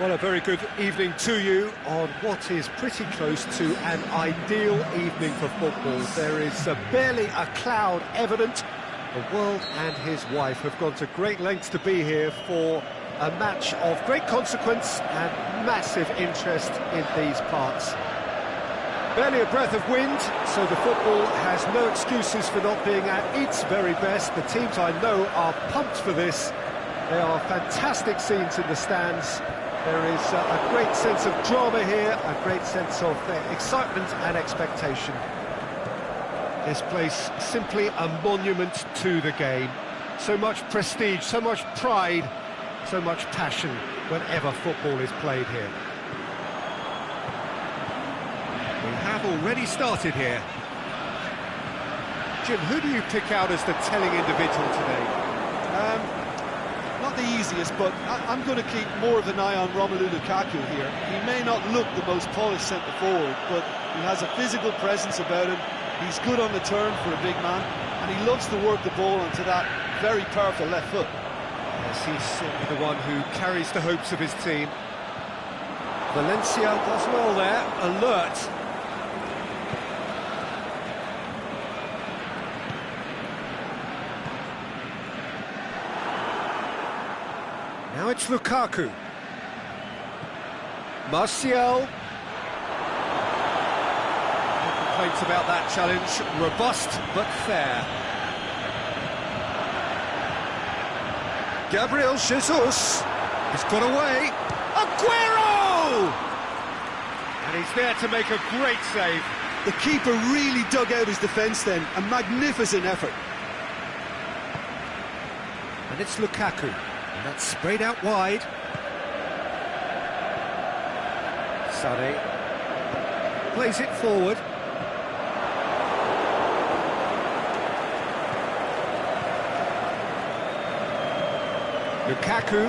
Well, a very good evening to you on what is pretty close to an ideal evening for football. There is barely a cloud evident. The world and his wife have gone to great lengths to be here for a match of great consequence and massive interest in these parts. Barely a breath of wind, so the football has no excuses for not being at its very best. The teams I know are pumped for this. There are fantastic scenes in the stands. There is a great sense of drama here, a great sense of excitement and expectation. This place simply a monument to the game. So much prestige, so much pride, so much passion whenever football is played here. We have already started here. Jim, who do you pick out as the telling individual today? Not the easiest, but I'm going to keep more of an eye on Romelu Lukaku here. He may not look the most polished centre-forward, but he has a physical presence about him. He's good on the turn for a big man, and he loves to work the ball onto that very powerful left foot. Yes, he's certainly the one who carries the hopes of his team. Valencia does well there, alert. Now it's Lukaku. Martial. No complaints about that challenge. Robust but fair. Gabriel Jesus has got away. Aguero! And he's there to make a great save. The keeper really dug out his defence then. A magnificent effort. And it's Lukaku. And that's sprayed out wide. Sané plays it forward. Lukaku.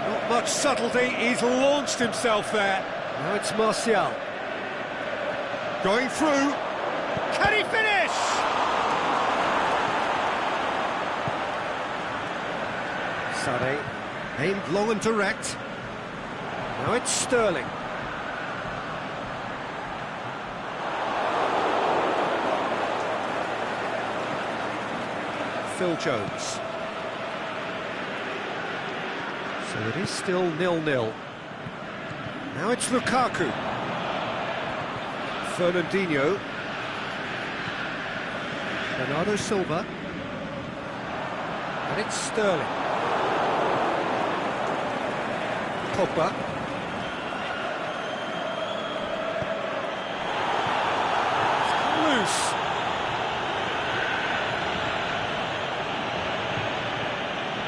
Not much subtlety, he's launched himself there. Now it's Martial. Going through. Can he finish? Sané, aimed long and direct. Now it's Sterling. Phil Jones. So it is still 0-0. Now it's Lukaku. Fernandinho. Bernardo Silva. And it's Sterling. Pogba. Loose.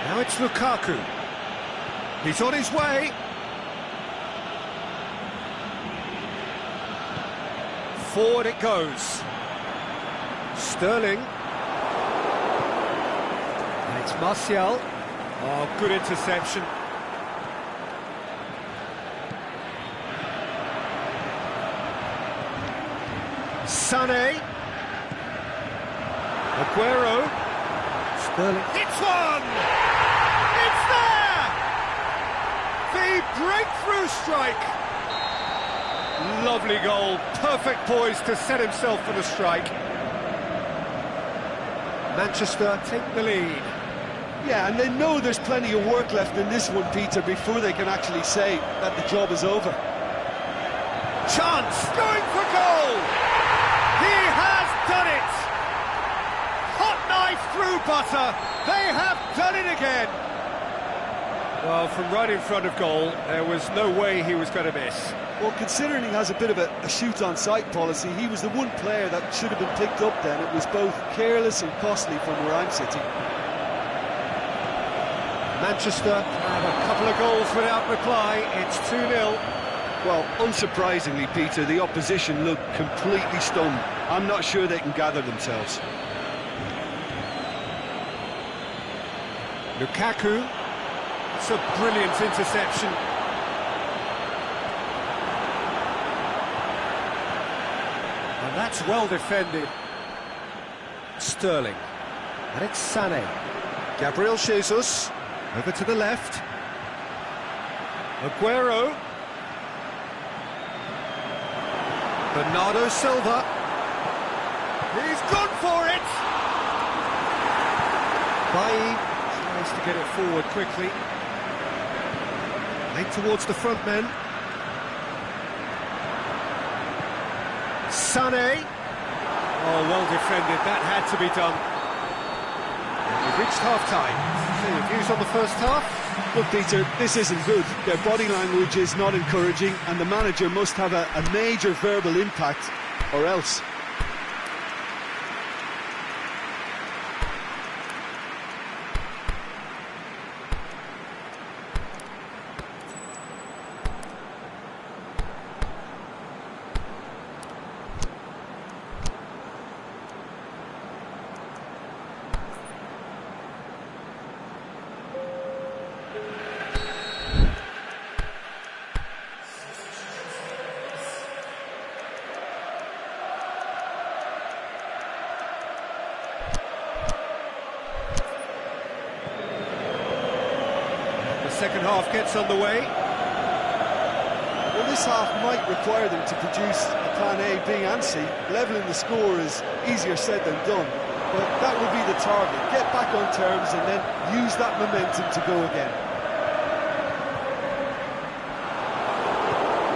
Now it's Lukaku. He's on his way. Forward it goes. Sterling. And it's Martial. Oh, good interception. Sané. Aguero. Sterling. It's one! It's there! The breakthrough strike. Lovely goal. Perfect poise to set himself for the strike. Manchester take the lead. Yeah, and they know there's plenty of work left in this one, Peter, before they can actually say that the job is over. Chance! Going for goal! He has done it! Hot knife through butter. They have done it again. Well, from right in front of goal, there was no way he was going to miss. Well, considering he has a bit of a shoot-on-sight policy, he was the one player that should have been picked up then. It was both careless and costly from where I'm sitting. Manchester have a couple of goals without reply. It's 2-0. Well, unsurprisingly, Peter, the opposition look completely stunned. I'm not sure they can gather themselves. Lukaku. It's a brilliant interception. And that's well defended. Sterling. And it's Sané. Gabriel Jesus. Over to the left. Aguero. Bernardo Silva. He's gone for it! Bailly tries to get it forward quickly. Late towards the front men. Sané. Oh, well defended, that had to be done. We've reached half-time. So your views on the first half? Look, Peter, this isn't good. Their body language is not encouraging, and the manager must have a major verbal impact, or else. Second half gets underway. Well, this half might require them to produce a plan A, B and C. Levelling the score is easier said than done, but that will be the target. Get back on terms and then use that momentum to go again.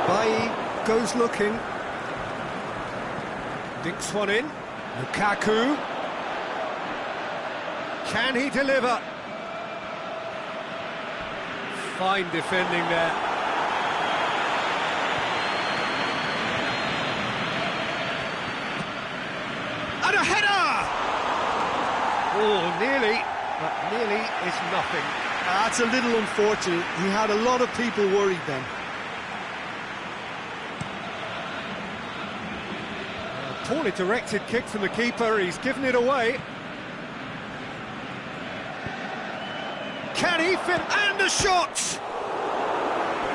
Bailly goes looking. Dinks one in. Lukaku. Can he deliver? Fine defending there. And a header! Oh, nearly, but nearly is nothing. That's a little unfortunate. He had a lot of people worried then. A poorly directed kick from the keeper, he's given it away. Can he fit? And the shot!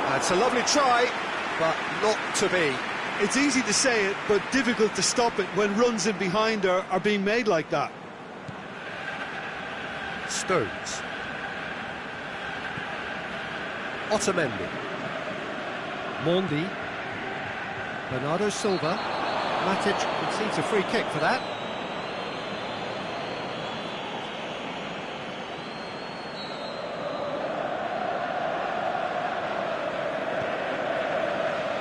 That's a lovely try, but not to be. It's easy to say it, but difficult to stop it when runs in behind are being made like that. Stones. Otamendi. Mondi. Bernardo Silva. Matic concedes a free kick for that.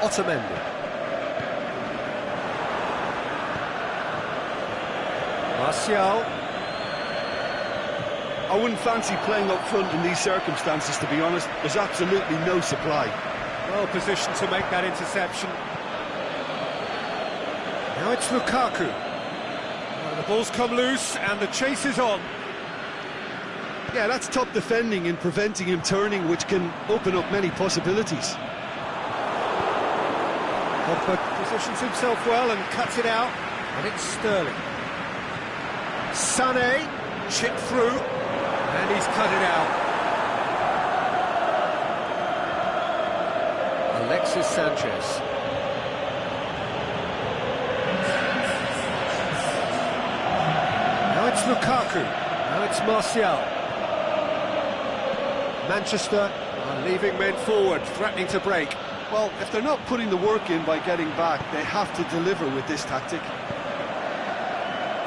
Otamendi. Martial. I wouldn't fancy playing up front in these circumstances, to be honest. There's absolutely no supply. Well positioned to make that interception. Now it's Lukaku. Well, the ball's come loose and the chase is on. Yeah, that's top defending in preventing him turning, which can open up many possibilities. Pogba positions himself well and cuts it out, and it's Sterling. Sané, chip through, and he's cut it out. Alexis Sanchez. Now it's Lukaku, now it's Martial. Manchester are leaving men forward, threatening to break. Well, if they're not putting the work in by getting back, they have to deliver with this tactic.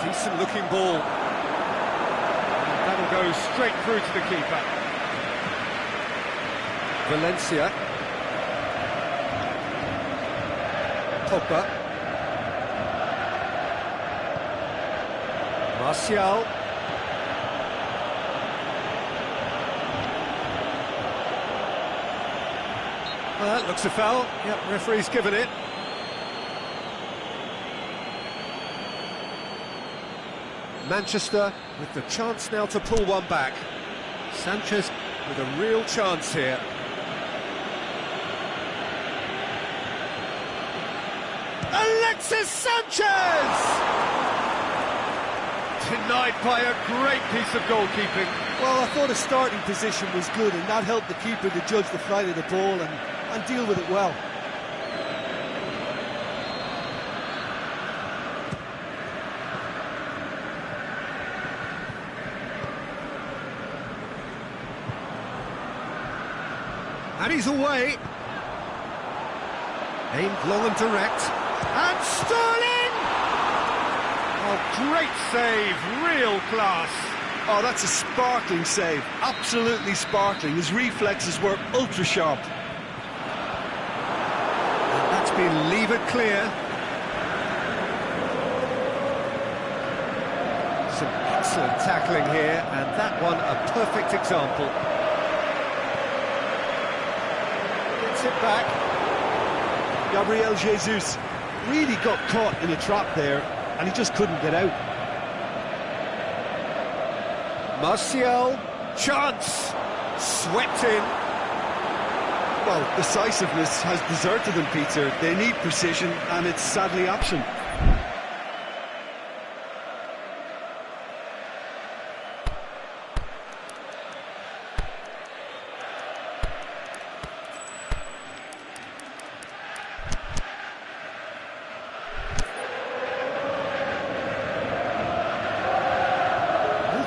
Decent looking ball. That'll go straight through to the keeper. Valencia. Pogba. Martial. Well, that looks a foul. Yep, referee's given it. Manchester with the chance now to pull one back. Sanchez with a real chance here. Alexis Sanchez! Denied by a great piece of goalkeeping. Well, I thought his starting position was good, and that helped the keeper to judge the flight of the ball and deal with it well. And he's away. Aimed long and direct. And Sterling! Oh, great save, real class. Oh, that's a sparkling save, absolutely sparkling. His reflexes were ultra sharp. And that's been levered clear. Some excellent tackling here, and that one a perfect example. Gets it back. Gabriel Jesus really got caught in a trap there, and he just couldn't get out. Martial, chance, swept in. Well, decisiveness has deserted them, Peter. They need precision, and it's sadly absent.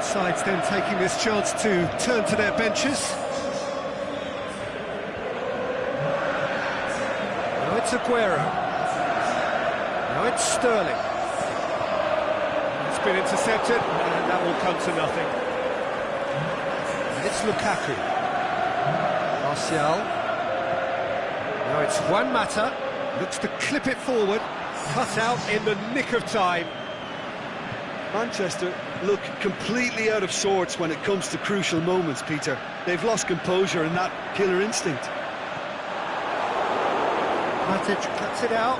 Sides then taking this chance to turn to their benches. Now it's Aguero. Now it's Sterling. It's been intercepted, and that will come to nothing. And it's Lukaku. Martial. Now it's Juan Mata. Looks to clip it forward. Cut out in the nick of time. Manchester look completely out of sorts when it comes to crucial moments, Peter. They've lost composure and that killer instinct. Matic cuts it out.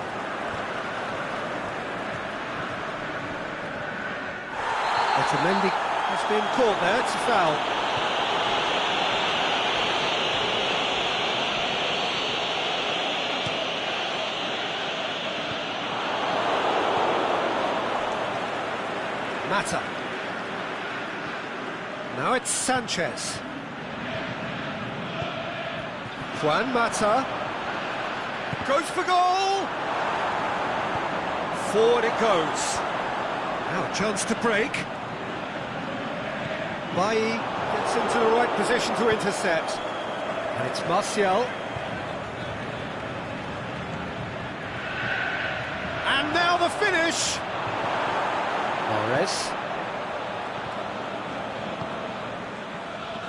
Otamendi has been caught there, it's a foul. Mata. Now it's Sanchez. Juan Mata. Goes for goal! Forward it goes. Now a chance to break. Bailly gets into the right position to intercept. And it's Martial. And now the finish! Mahrez.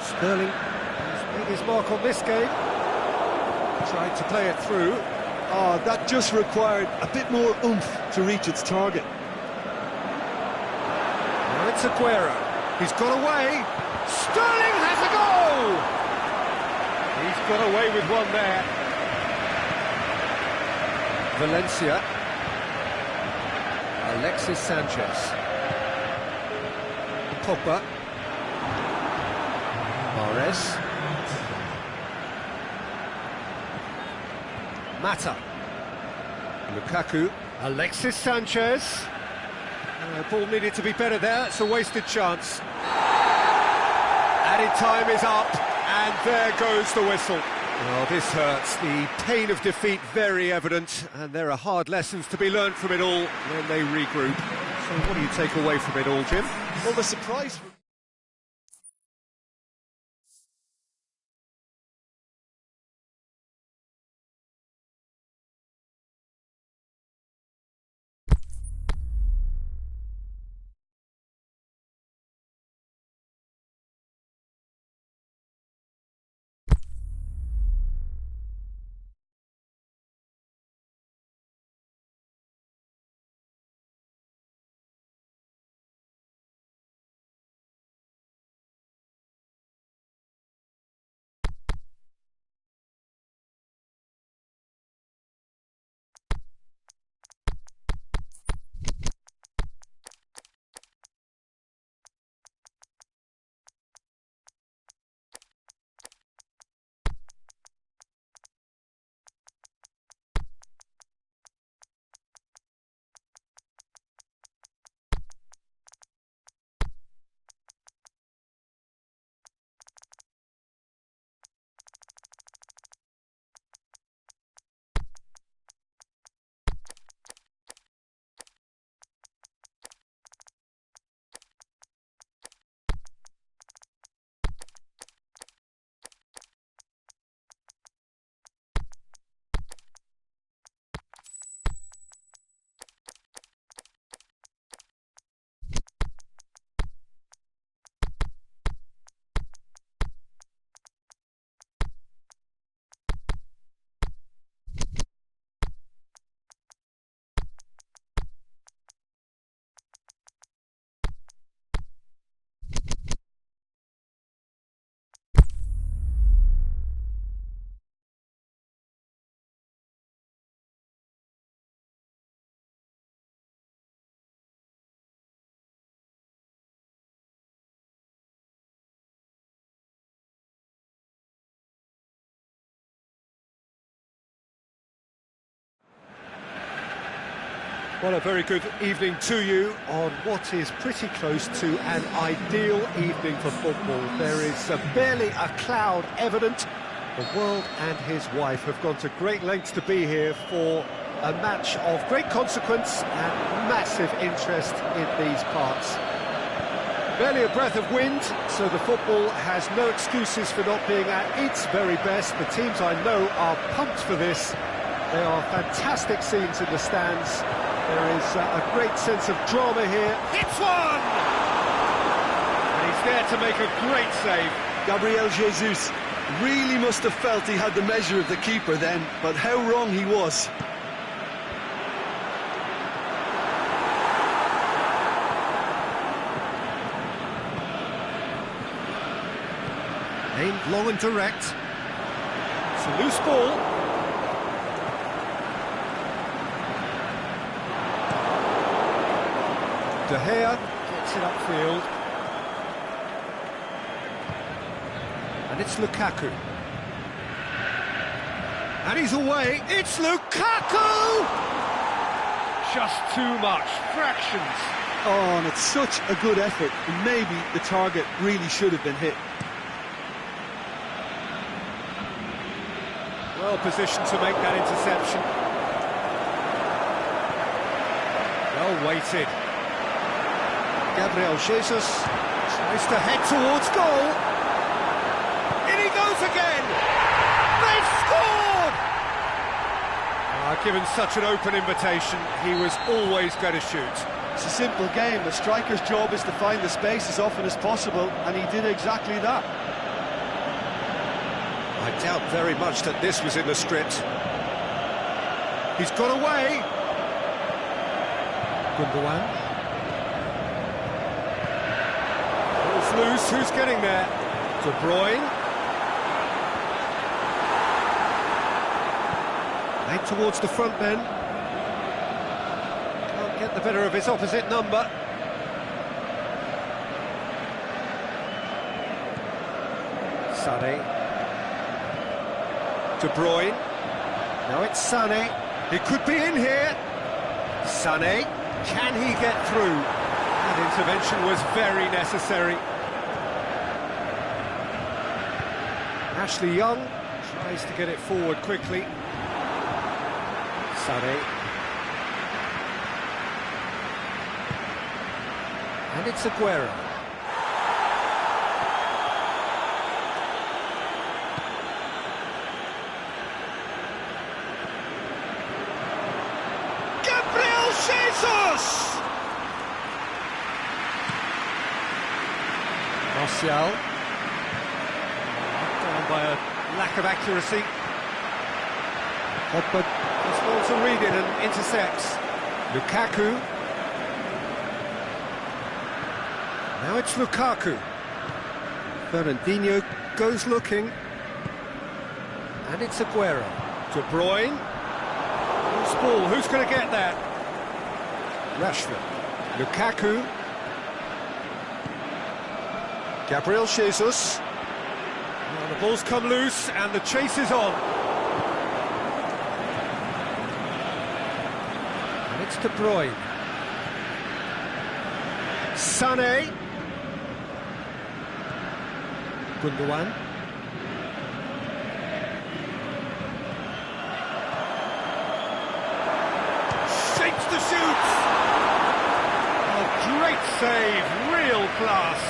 Sterling has made his mark on this game. Tried to play it through. Oh, that just required a bit more oomph to reach its target. Now it's Aguero. He's got away. Sterling has a goal! He's got away with one there. Valencia. Alexis Sanchez. Pogba. Mahrez. Mata. Lukaku. Alexis Sanchez. Ball needed to be better there. It's a wasted chance. Added time is up, and there goes the whistle. Well, this hurts. The pain of defeat very evident, and there are hard lessons to be learned from it all when they regroup. So what do you take away from it all, Jim? Well, the surprise... Well, a very good evening to you on what is pretty close to an ideal evening for football. There is barely a cloud evident. The world and his wife have gone to great lengths to be here for a match of great consequence and massive interest in these parts. Barely a breath of wind, so the football has no excuses for not being at its very best. The teams I know are pumped for this. There are fantastic scenes in the stands. There is a great sense of drama here. Hits one! And he's there to make a great save. Gabriel Jesus really must have felt he had the measure of the keeper then, but how wrong he was. Aimed long and direct. It's a loose ball. De Gea gets it upfield. And it's Lukaku. And he's away. It's Lukaku! Just too much. Fractions. Oh, and it's such a good effort. Maybe the target really should have been hit. Well positioned to make that interception. Well weighted. Gabriel Jesus tries to head towards goal. In he goes again! They've scored! Given such an open invitation, he was always going to shoot. It's a simple game. A striker's job is to find the space as often as possible, and he did exactly that. I doubt very much that this was in the script. He's got away. Gundogan. Ball's loose, who's getting there? De Bruyne. Made towards the front men. Can't get the better of his opposite number. Sané. De Bruyne. Now it's Sané. He could be in here. Sané. Can he get through? That intervention was very necessary. Ashley Young tries to get it forward quickly. Sané. And it's Aguero. Gabriel Jesus! Martial. Down by a lack of accuracy. But he's able to read it and intercepts. Lukaku. Now it's Lukaku. Fernandinho goes looking. And it's Aguero. De Bruyne. Loose ball, who's going to get that? Rashford. Lukaku. Gabriel Jesus. Well, the ball's come loose and the chase is on. And it's De Bruyne. Sané. Gundogan. Shapes the shoot! A great save, real class.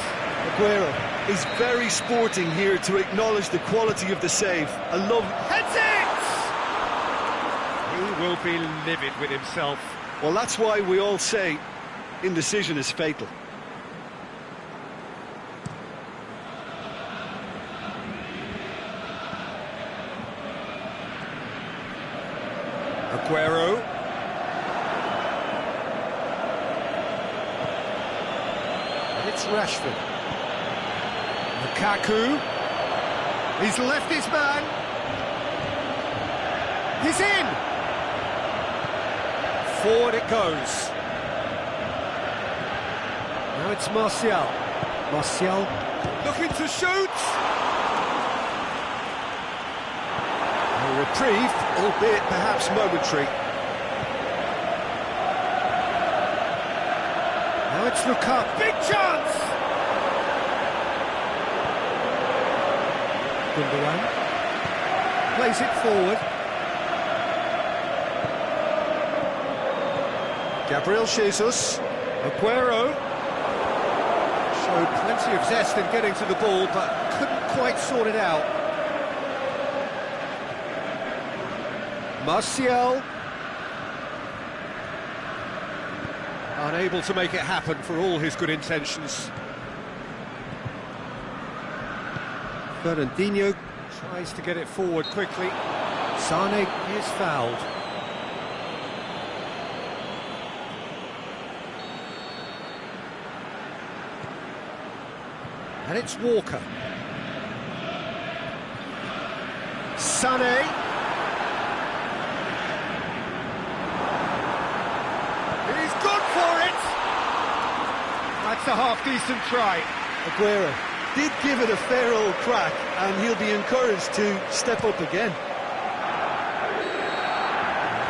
Aguero is very sporting here to acknowledge the quality of the save. I love... Heads it! He will be livid with himself. Well, that's why we all say indecision is fatal. Aguero. And it's Rashford. Lukaku. He's left his man. He's in. Forward it goes. Now it's Martial. Martial looking to shoot. A reprieve, albeit perhaps momentary. it's Lukaku. Big chance! Gundogan plays it forward. Gabriel Jesus. Aguero showed plenty of zest in getting to the ball, but couldn't quite sort it out. Martial. Unable to make it happen for all his good intentions. Fernandinho tries to get it forward quickly. Sane is fouled. And it's Walker. Sane. He's gone for it! That's a half-decent try. Aguero did give it a fair old crack, and he'll be encouraged to step up again.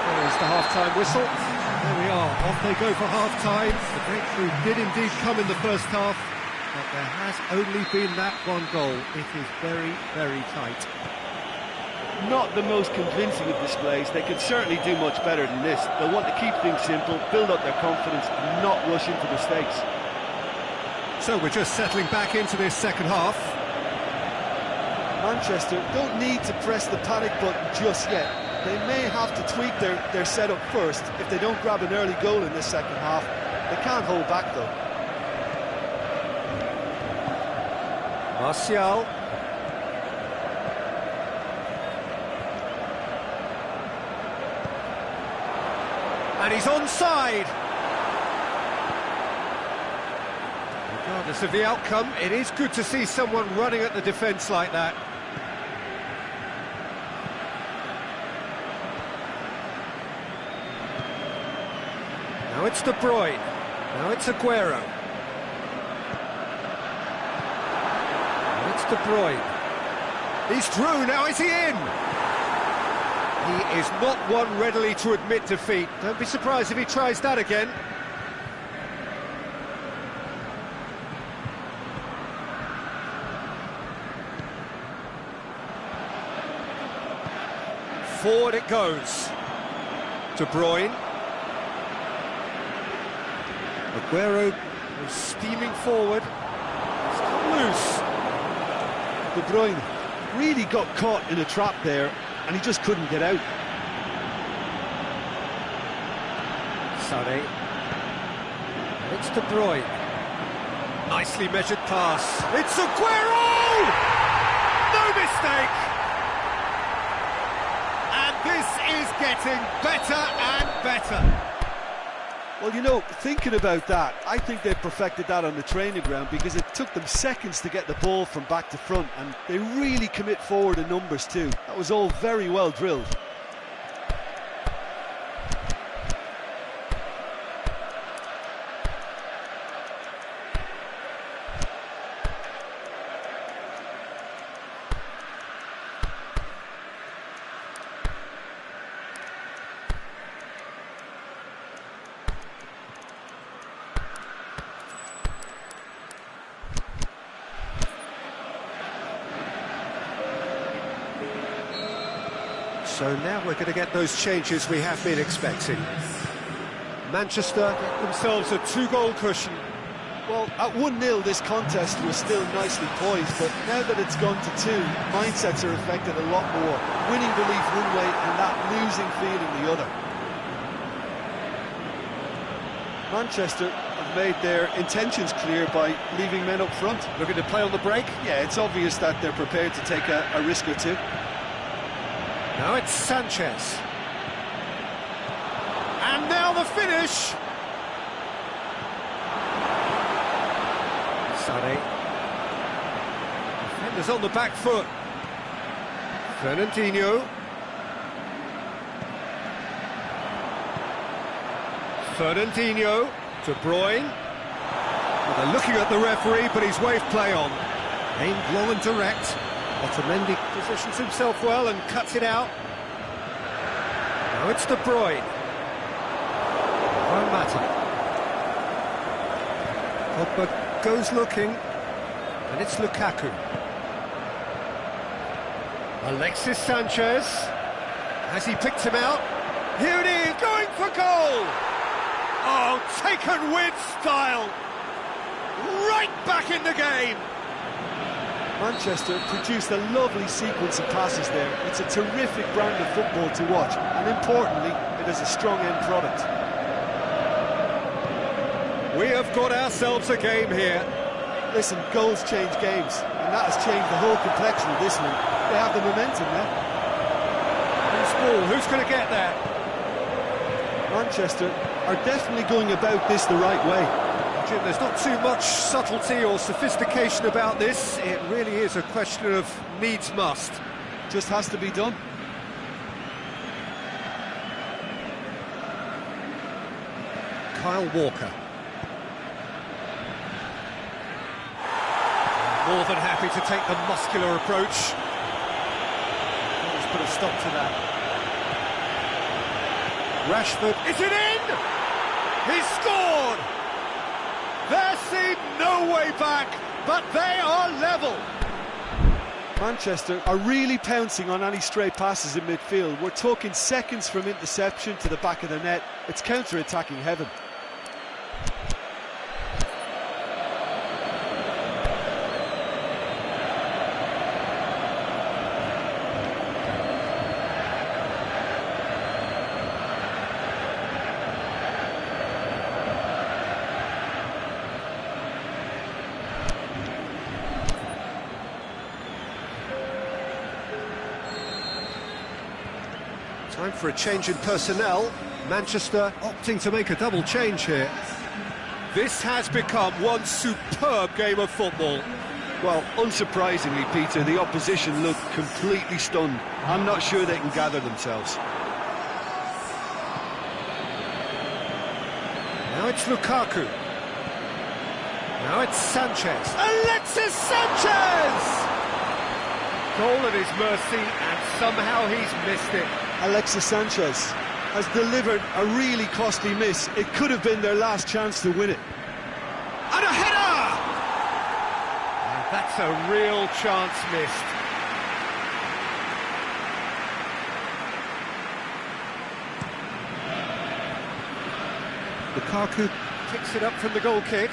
There's the half-time whistle. There we are, off they go for half-time. The breakthrough did indeed come in the first half, but there has only been that one goal. It is very, very tight. Not the most convincing of displays. They could certainly do much better than this. They'll want to keep things simple, build up their confidence, and not rush into mistakes. So we're just settling back into this second half. Manchester don't need to press the panic button just yet. They may have to tweak their setup first if they don't grab an early goal in this second half. They can't hold back though. Martial. And he's onside. Regardless of the outcome, it is good to see someone running at the defence like that. Now it's De Bruyne. Now it's Aguero. Now it's De Bruyne. He's through, now is he in? He is not one readily to admit defeat. Don't be surprised if he tries that again. Forward it goes. De Bruyne. Aguero was steaming forward. It's come loose. De Bruyne really got caught in a trap there, and he just couldn't get out. Sane. It's De Bruyne. Nicely measured pass. It's Aguero! No mistake! And this is getting better and better. Well, you know, thinking about that, I think they perfected that on the training ground because it took them seconds to get the ball from back to front, and they really commit forward in numbers too. That was all very well drilled. So now we're going to get those changes we have been expecting. Manchester get themselves a 2-goal cushion. Well, at 1-0 this contest was still nicely poised, but now that it's gone to 2, mindsets are affected a lot more. Winning belief one way and that losing feeling the other. Manchester have made their intentions clear by leaving men up front. Looking to play on the break. Yeah, it's obvious that they're prepared to take a risk or two. Now it's Sanchez. And now the finish! Sane. Defenders on the back foot. Fernandinho. Fernandinho. De Bruyne. Well, they're looking at the referee, but he's waved play on. Aimed low and direct. Otamendi positions himself well and cuts it out. Now it's De Bruyne. Hoang. Pogba goes looking, and it's Lukaku. Alexis Sanchez. Has he picked him out? Here it is, going for goal! Oh, taken with style! Right back in the game! Manchester produced a lovely sequence of passes there. It's a terrific brand of football to watch, and importantly, it is a strong end product. We have got ourselves a game here. Listen, goals change games, and that has changed the whole complexion of this one. They have the momentum now. Loose ball, who's going to get there? Manchester are definitely going about this the right way. Jim, there's not too much subtlety or sophistication about this. It really is a question of needs must. Just has to be done. Kyle Walker. More than happy to take the muscular approach. Let's put a stop to that. Rashford, is it in? He's scored! There seemed no way back, but they are level. Manchester are really pouncing on any stray passes in midfield. We're talking seconds from interception to the back of the net. It's counter-attacking heaven. Time for a change in personnel. Manchester opting to make a double change here. This has become one superb game of football. Well, unsurprisingly, Peter, the opposition look completely stunned. I'm not sure they can gather themselves. Now it's Lukaku. Now it's Sanchez. Alexis Sanchez! Goal at his mercy, and somehow he's missed it. Alexis Sanchez has delivered a really costly miss. It could have been their last chance to win it. And a header! And that's a real chance missed. Lukaku picks it up from the goal kick.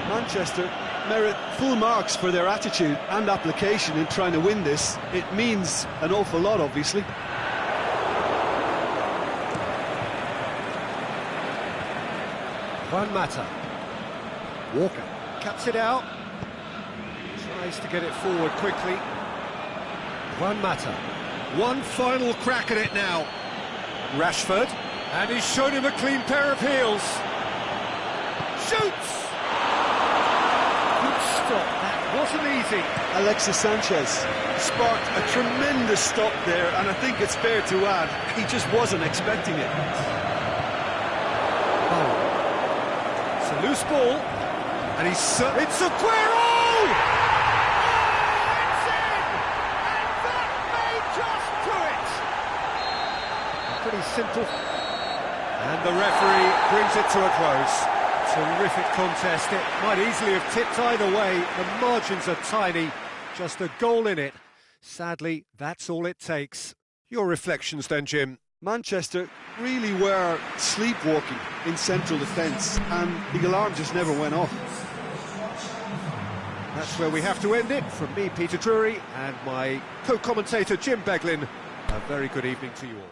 Manchester merit full marks for their attitude and application in trying to win this. It means an awful lot, obviously. Juan Mata. Walker cuts it out. Tries to get it forward quickly. Juan Mata. One final crack at it now. Rashford. And he's shown him a clean pair of heels. Shoots! That wasn't easy. Alexis Sanchez sparked a tremendous stop there, and I think it's fair to add, he just wasn't expecting it. Oh. It's a loose ball, and it's Aguero! Oh, it's in! And that may just do it! Pretty simple. And the referee brings it to a close. Terrific contest. It might easily have tipped either way. The margins are tiny. Just a goal in it. Sadly, that's all it takes. Your reflections then, Jim? Manchester really were sleepwalking in central defence, and the alarm just never went off. That's where we have to end it. From me, Peter Drury, and my co-commentator, Jim Beglin. A very good evening to you all.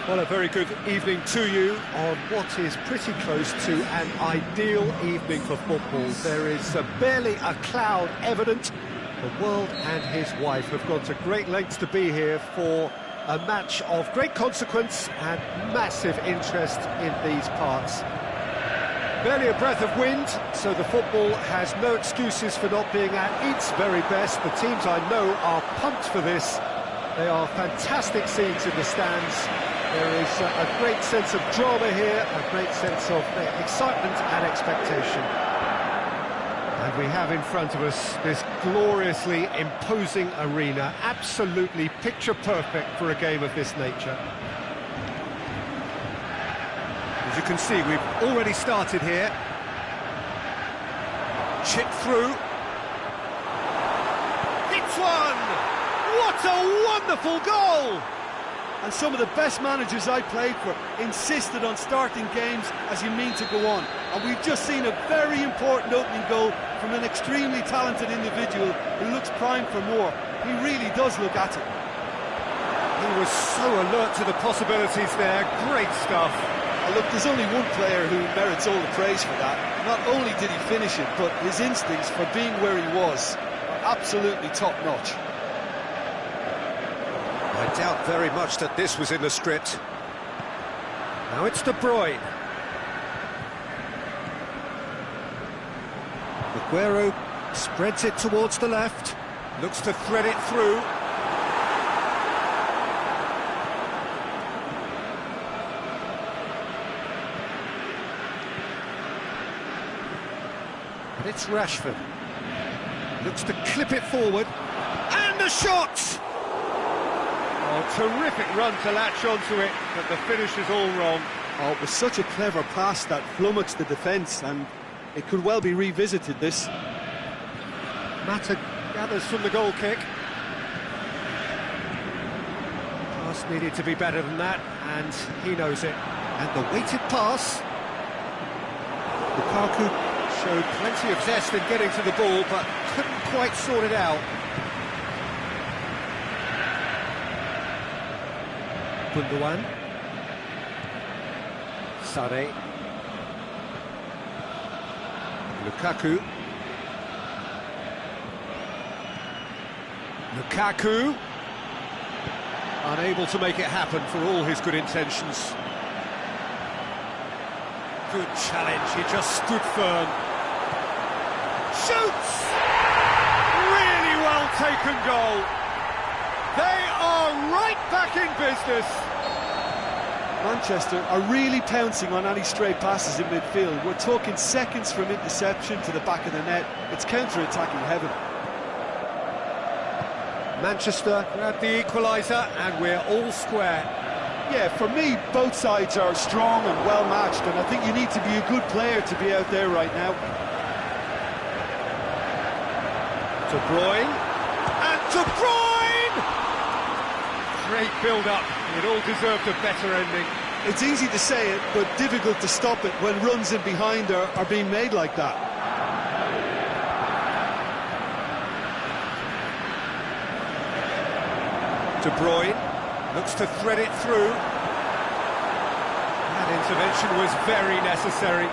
Well, a very good evening to you on what is pretty close to an ideal evening for football. There is barely a cloud evident. The world and his wife have gone to great lengths to be here for a match of great consequence and massive interest in these parts. Barely a breath of wind, so the football has no excuses for not being at its very best. The teams I know are pumped for this. They are fantastic scenes in the stands. There is a great sense of drama here, a great sense of excitement and expectation. And we have in front of us this gloriously imposing arena, absolutely picture perfect for a game of this nature. As you can see, we've already started here. Chip through. Hits one! What a wonderful goal! And some of the best managers I played for insisted on starting games as you mean to go on. And we've just seen a very important opening goal from an extremely talented individual who looks primed for more. He really does look at it. He was so alert to the possibilities there. Great stuff. Look, there's only one player who merits all the praise for that. Not only did he finish it, but his instincts for being where he was are absolutely top-notch. I doubt very much that this was in the script. Now it's De Bruyne. Aguero spreads it towards the left, looks to thread it through. And it's Rashford. Looks to clip it forward. And the shot! Oh, terrific run to latch onto it, but the finish is all wrong. Oh, it was such a clever pass that flummoxed the defence, and it could well be revisited, this. Mata gathers from the goal kick. Pass needed to be better than that, and he knows it. And the weighted pass. Lukaku showed plenty of zest in getting to the ball, but couldn't quite sort it out. Gundogan. Sane. Lukaku. Lukaku. Unable to make it happen for all his good intentions. Good challenge, he just stood firm. Shoots! Really well taken goal. They are right back in business. Manchester are really pouncing on any stray passes in midfield. We're talking seconds from interception to the back of the net. It's counter-attacking heaven. Manchester grabbed the equaliser and we're all square. Yeah, for me, both sides are strong and well-matched, and I think you need to be a good player to be out there right now. De Bruyne. And De Bruyne! Great build-up. It all deserved a better ending. It's easy to say it, but difficult to stop it when runs in behind are being made like that. De Bruyne looks to thread it through. That intervention was very necessary.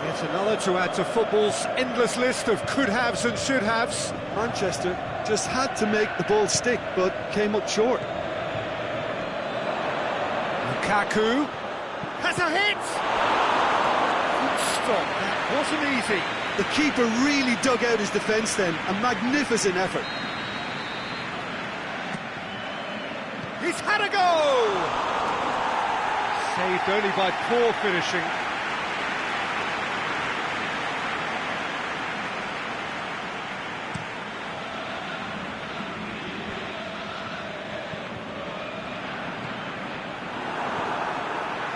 Yet another to add to football's endless list of could-haves and should-haves. Manchester just had to make the ball stick, but came up short. Lukaku has a hit! Good stop, that wasn't easy. The keeper really dug out his defence then, a magnificent effort. He's had a go! Saved only by poor finishing.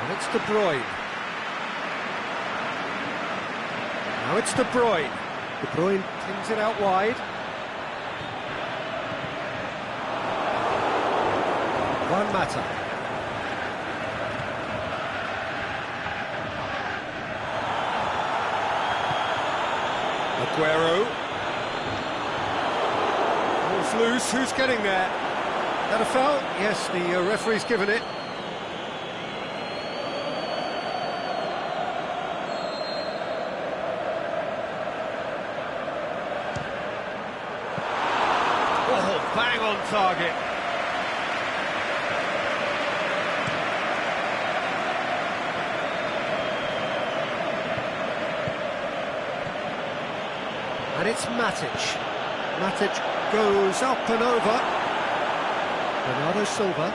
And it's De Bruyne. Now it's De Bruyne. De Bruyne pings it out wide. Juan Mata. Aguero. Ball's loose, who's getting there? That a foul? Yes, the referee's given it. Oh, bang on target. And it's Matic. Matic goes up and over. Bernardo Silva.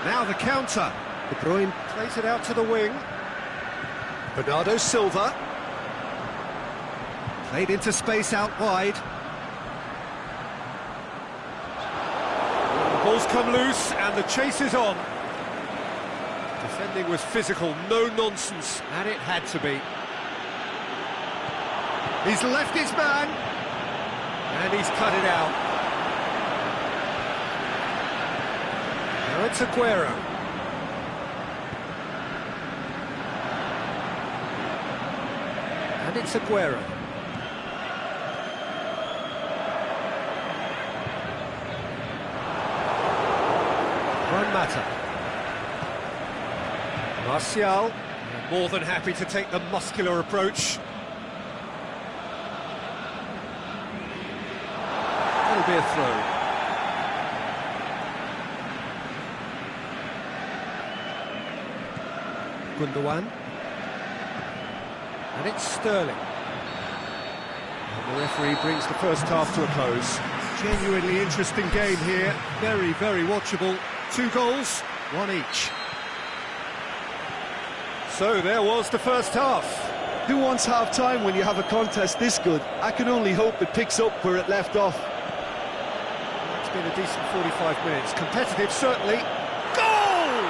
Now the counter. De Bruyne plays it out to the wing. Bernardo Silva. Played into space out wide. The ball's come loose and the chase is on. Defending was physical, no nonsense, and it had to be. He's left his man, and he's cut it out. Now it's Aguero. And it's Aguero. Juan Mata. Martial, more than happy to take the muscular approach. That'll be a throw. Gundogan. And it's Sterling. And the referee brings the first half to a close. Genuinely interesting game here. Very, very watchable. 2 goals, 1 each. So there was the first half. Who wants half-time when you have a contest this good? I can only hope it picks up where it left off. It's been a decent 45 minutes. Competitive, certainly. Goal!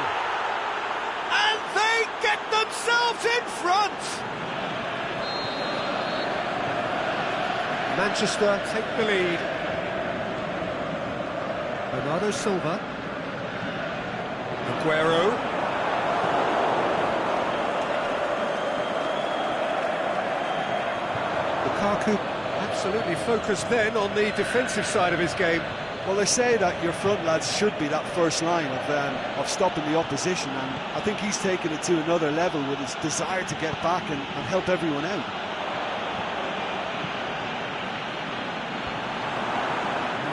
And they get themselves in front! Manchester take the lead. Bernardo Silva. Aguero. Lukaku absolutely focused then on the defensive side of his game. Well, they say that your front lads should be that first line of stopping the opposition, and I think he's taken it to another level with his desire to get back and help everyone out.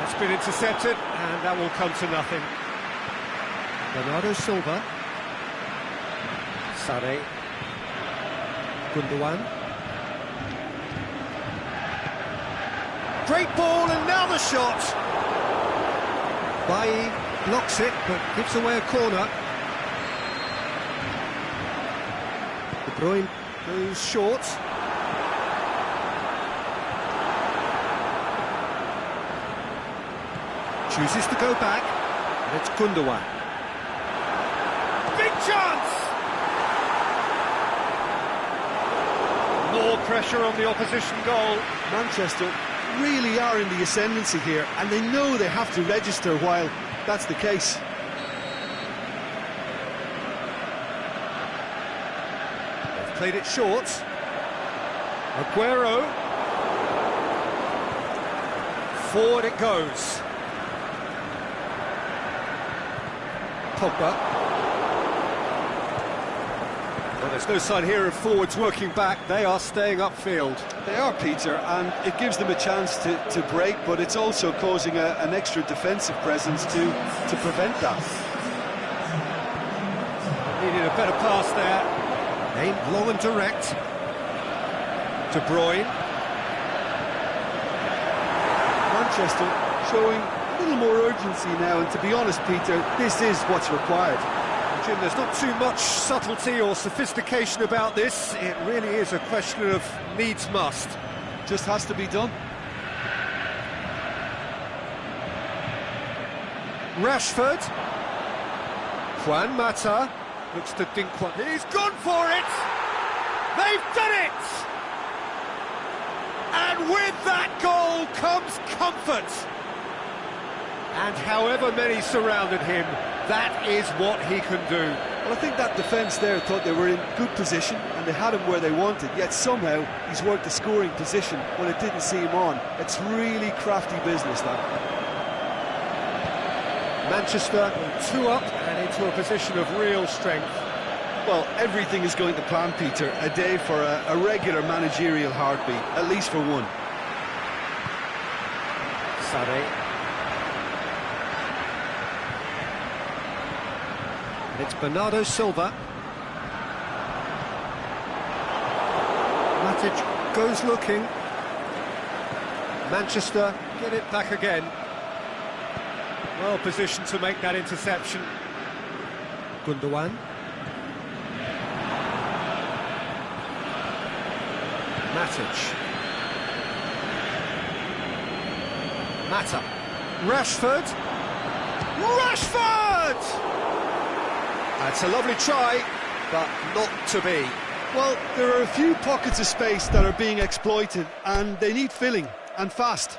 It's been intercepted, and that will come to nothing. Bernardo Silva. Sane. Gundogan. Great ball, and now the shot. Bailly blocks it, but gives away a corner. De Bruyne goes short. Chooses to go back, and it's Gundogan. Big chance! More pressure on the opposition goal. Manchester really are in the ascendancy here, and they know they have to register while that's the case. They've played it short. Aguero. Forward it goes. Pogba. Well, there's no sign here of forwards working back. They are staying upfield. They are, Peter, and it gives them a chance to break, but it's also causing an extra defensive presence to prevent that. Needed a better pass there. Aimed long and direct. De Bruyne. Manchester showing a little more urgency now, and to be honest, Peter, this is what's required. Jim, there's not too much subtlety or sophistication about this. It really is a question of needs must. Just has to be done. Rashford. Juan Mata looks to dink one. He's gone for it! They've done it! And with that goal comes comfort. And however many surrounded him, that is what he can do. Well, I think that defence there thought they were in good position and they had him where they wanted, yet somehow he's worked the scoring position when it didn't see him on. It's really crafty business, that. Manchester 2 up and into a position of real strength. Well, everything is going to plan, Peter. A day for a regular managerial heartbeat, at least for one. Sane. And it's Bernardo Silva. Matic goes looking. Manchester get it back again. Well positioned to make that interception. Gundogan. Matic. Mata. Rashford. Rashford! That's a lovely try, but not to be. Well, there are a few pockets of space that are being exploited, and they need filling, and fast.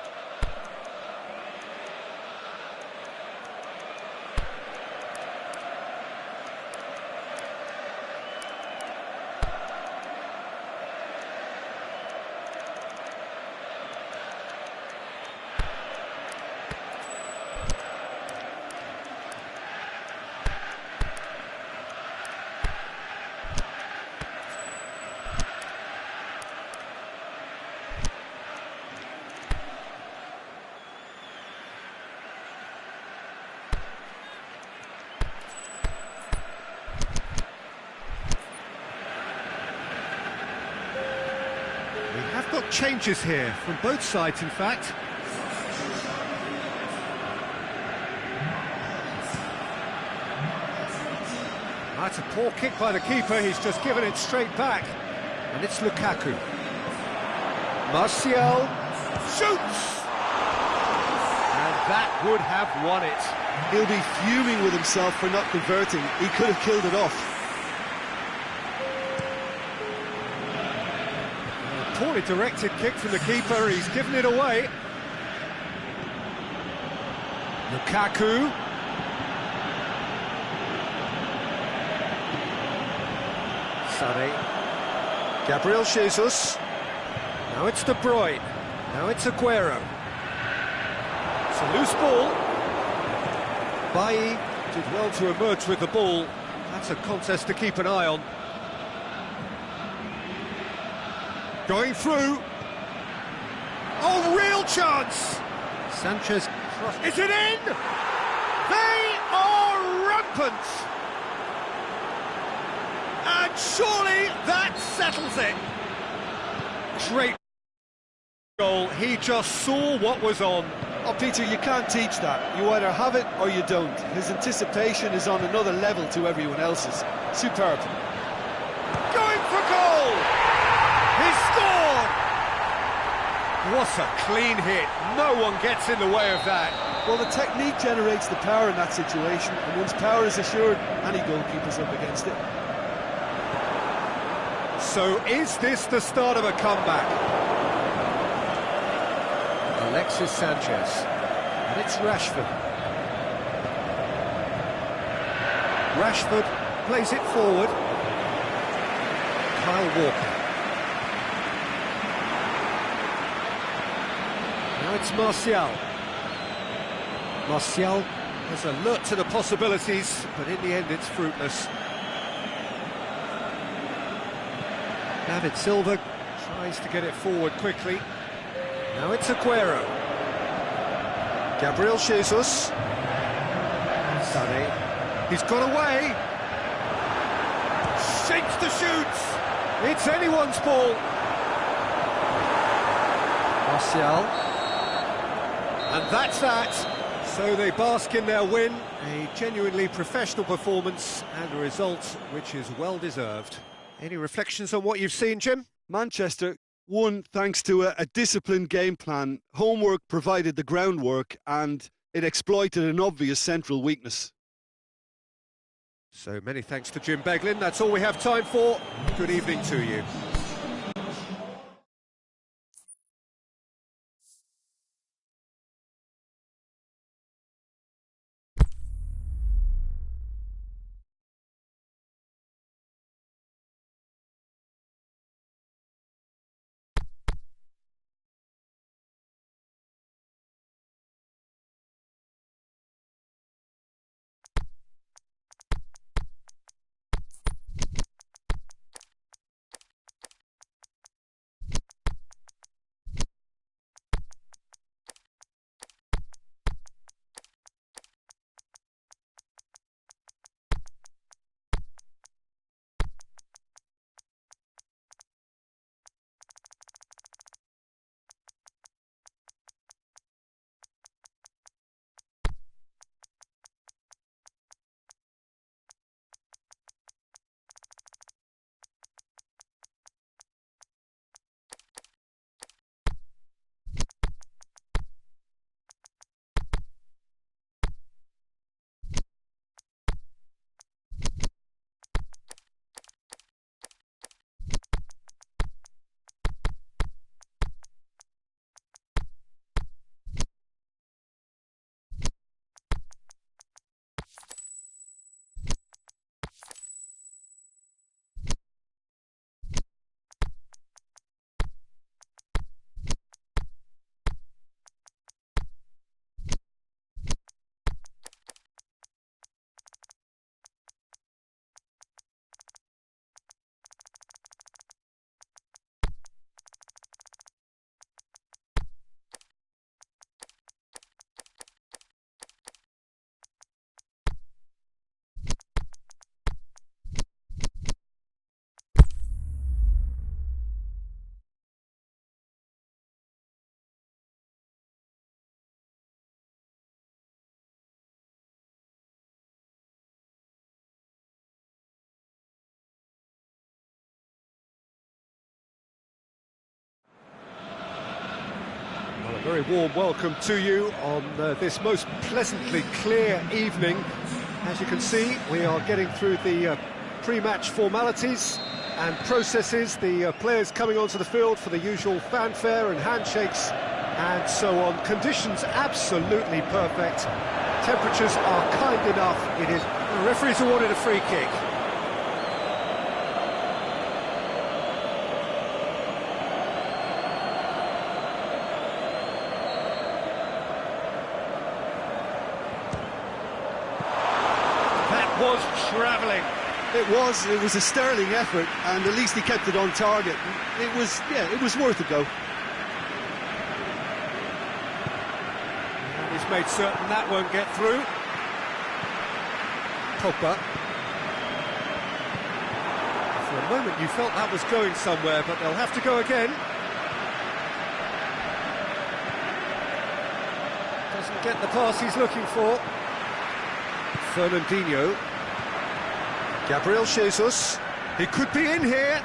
We have got changes here, from both sides in fact. That's a poor kick by the keeper, he's just given it straight back. And it's Lukaku. Martial shoots! And that would have won it. He'll be fuming with himself for not converting. He could have killed it off. Poorly directed kick from the keeper, he's given it away. Lukaku. Sane. Gabriel Jesus. Now it's De Bruyne. Now it's Aguero. It's a loose ball. Bailly did well to emerge with the ball. That's a contest to keep an eye on. Going through. Oh, real chance! Sanchez. Is it in? They are rampant! And surely that settles it. Great goal. He just saw what was on. Oh, Peter, you can't teach that. You either have it or you don't. His anticipation is on another level to everyone else's. Superb. Going for goal! He scored! What a clean hit. No one gets in the way of that. Well, the technique generates the power in that situation, and once power is assured, any goalkeeper's up against it. So is this the start of a comeback? Alexis Sanchez. And it's Rashford. Rashford plays it forward. Kyle Walker. Now it's Martial. Martial is alert to the possibilities, but in the end it's fruitless. David Silva tries to get it forward quickly. Now it's Aguero. Gabriel Jesus. Sane. He's got away. Shakes the shoots. It's anyone's ball. Martial. And that's that. So they bask in their win. A genuinely professional performance and a result which is well deserved. Any reflections on what you've seen, Jim? Manchester won thanks to a disciplined game plan. Homework provided the groundwork and it exploited an obvious central weakness. So many thanks to Jim Beglin. That's all we have time for. Good evening to you. Very warm welcome to you on this most pleasantly clear evening. As you can see, we are getting through the pre-match formalities and processes, the players coming onto the field for the usual fanfare and handshakes and so on. Conditions absolutely perfect. Temperatures are kind enough. It is. The referee's awarded a free kick. That was travelling. It was a sterling effort, and at least he kept it on target. It was worth a go. And he's made certain that won't get through. Pogba. For a moment you felt that was going somewhere, but they'll have to go again. Doesn't get the pass he's looking for. Fernandinho. Gabriel Jesus. He could be in here.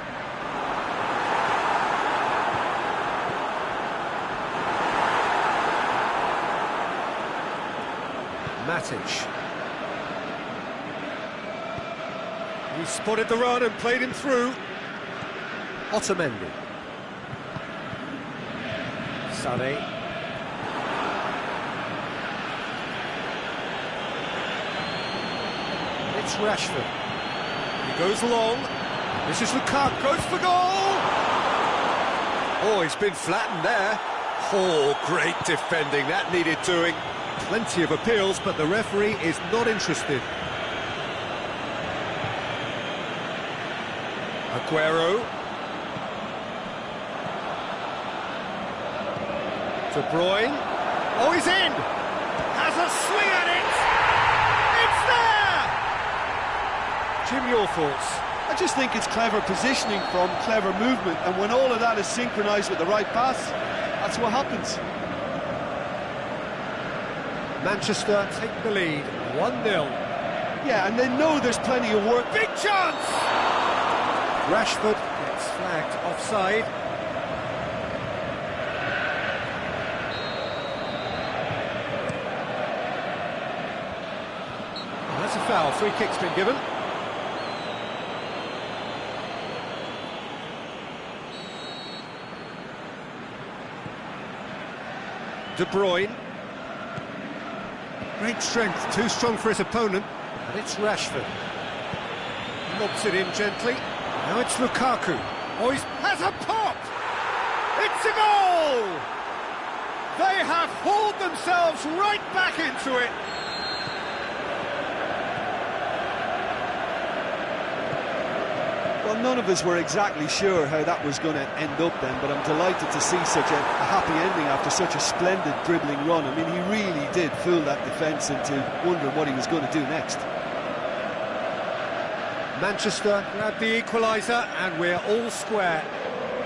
Matic. He spotted the run and played him through. Otamendi. Sané. It's Rashford. He goes long. This is Lukaku. Goes for goal! Oh, he's been flattened there. Oh, great defending. That needed doing. Plenty of appeals, but the referee is not interested. Aguero. De Bruyne. Oh, he's in! Has a swing at it! It's there! Jim, your thoughts? I just think it's clever positioning from clever movement, and when all of that is synchronised with the right pass, that's what happens. Manchester take the lead, 1-0. Yeah, and they know there's plenty of work. Big chance! Rashford gets flagged offside. And that's a foul, free kick's been given. De Bruyne. Great strength, too strong for his opponent, and it's Rashford. Lobs it in gently. Now it's Lukaku. Oh, he has a pop! It's a goal! They have hauled themselves right back into it. Well, none of us were exactly sure how that was going to end up then, but I'm delighted to see such a happy ending after such a splendid dribbling run. I mean, he really did fool that defence into wondering what he was going to do next. Manchester grabbed the equaliser, and we're all square.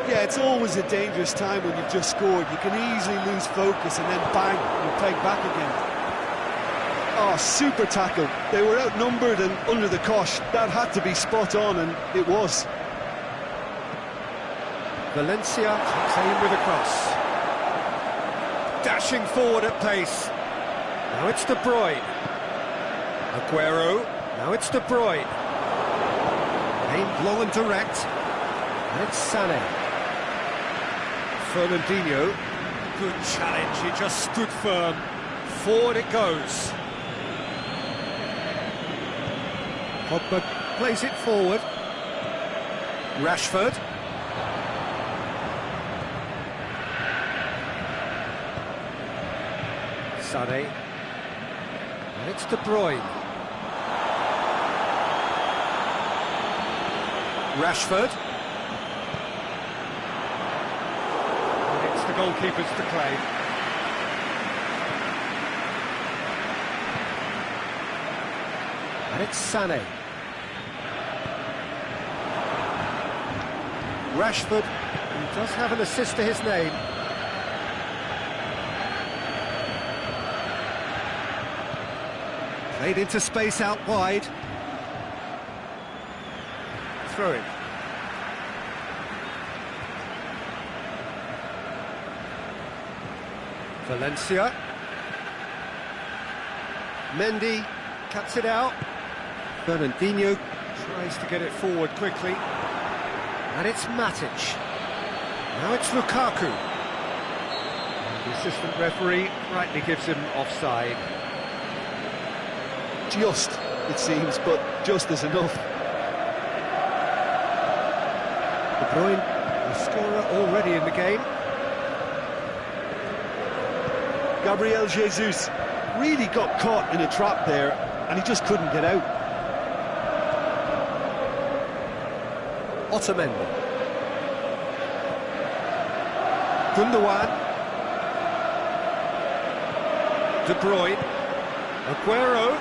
Yeah, it's always a dangerous time when you've just scored. You can easily lose focus and then bang, you're pegged back again. Oh, super tackle. They were outnumbered and under the cosh. That had to be spot on, and it was. Valencia takes aim with a cross. Dashing forward at pace. Now it's De Bruyne. Aguero. Now it's De Bruyne. Aimed long and direct. And it's Sané. Fernandinho. Good challenge. He just stood firm. Forward it goes. Pogba plays it forward. Rashford. Sané. And it's De Bruyne. Rashford. And it's the goalkeepers to claim. And it's Sané. Rashford, who does have an assist to his name. Played into space out wide. Throw it. Valencia. Mendy cuts it out. Fernandinho tries to get it forward quickly. And it's Matic. Now it's Lukaku. And the assistant referee rightly gives him offside. Just, it seems, but just is enough. De Bruyne, the scorer already in the game. Gabriel Jesus really got caught in a trap there, and he just couldn't get out. Otamendi. Gundogan. De Bruyne. Aguero.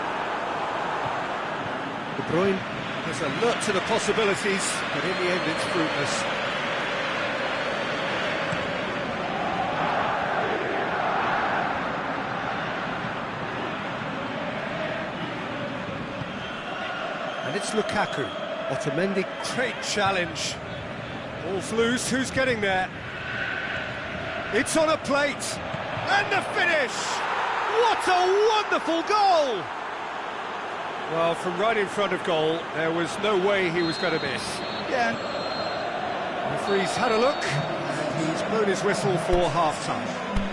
De Bruyne is alert to the possibilities, but in the end it's fruitless. And it's Lukaku. Otamendi, great challenge. Ball's loose, who's getting there? It's on a plate, and the finish! What a wonderful goal! Well, from right in front of goal, there was no way he was going to miss. Yeah. The referee's had a look, and he's blown his whistle for half-time.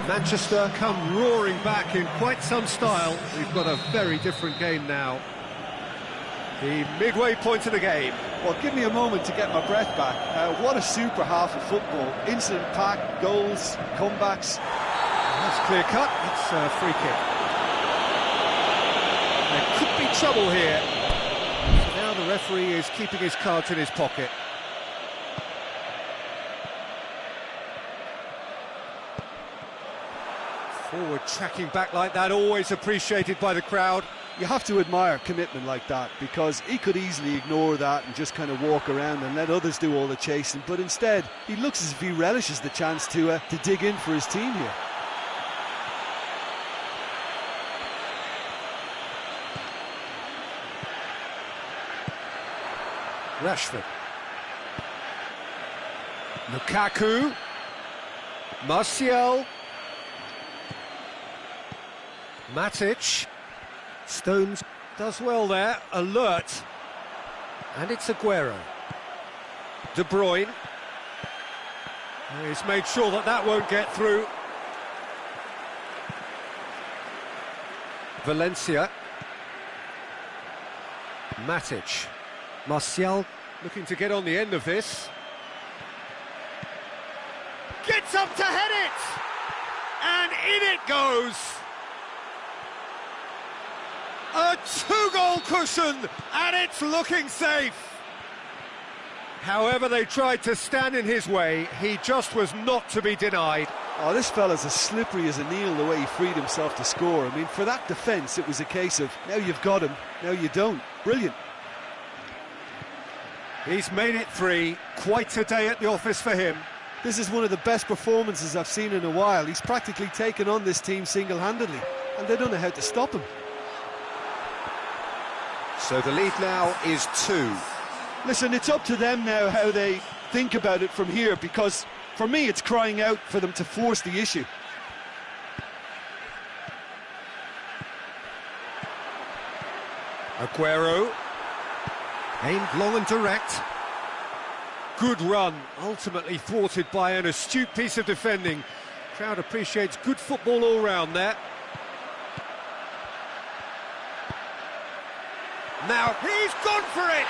Manchester come roaring back in quite some style. We've got a very different game now. The midway point of the game. Well, give me a moment to get my breath back. What a super half of football. Incident-packed, goals, comebacks. That's clear-cut. It's a free kick. There could be trouble here. So now the referee is keeping his cards in his pocket. Forward tracking back like that, always appreciated by the crowd. You have to admire commitment like that, because he could easily ignore that and just kind of walk around and let others do all the chasing, but instead he looks as if he relishes the chance to dig in for his team here. Rashford. Lukaku. Martial. Matic. Stones does well there, alert. And it's Aguero. De Bruyne. He's made sure that that won't get through. Valencia. Matic. Martial looking to get on the end of this. Gets up to head it! And in it goes! A two-goal cushion, and it's looking safe. However they tried to stand in his way, he just was not to be denied. Oh, this fella's as slippery as a needle the way he freed himself to score. I mean, for that defence, it was a case of, now you've got him, now you don't. Brilliant. He's made it three. Quite a day at the office for him. This is one of the best performances I've seen in a while. He's practically taken on this team single-handedly, and they don't know how to stop him. So the lead now is 2. Listen, it's up to them now how they think about it from here, because for me it's crying out for them to force the issue. Aguero. Aimed long and direct. Good run, ultimately thwarted by an astute piece of defending. Crowd appreciates good football all round there. Now he's gone for it!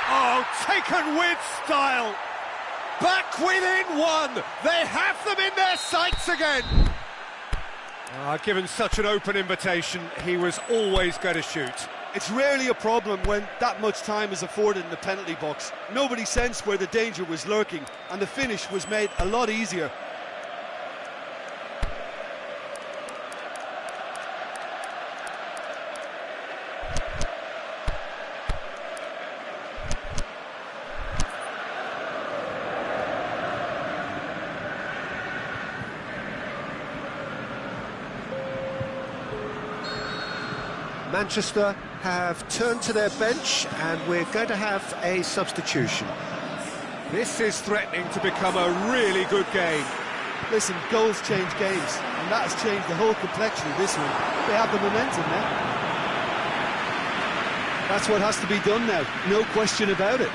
Oh, taken with style! Back within one! They have them in their sights again! Given such an open invitation, he was always going to shoot. It's rarely a problem when that much time is afforded in the penalty box. Nobody sensed where the danger was lurking, and the finish was made a lot easier. Manchester have turned to their bench, and we're going to have a substitution. This is threatening to become a really good game. Listen, goals change games, and that has changed the whole complexion of this one. They have the momentum now. That's what has to be done now, no question about it.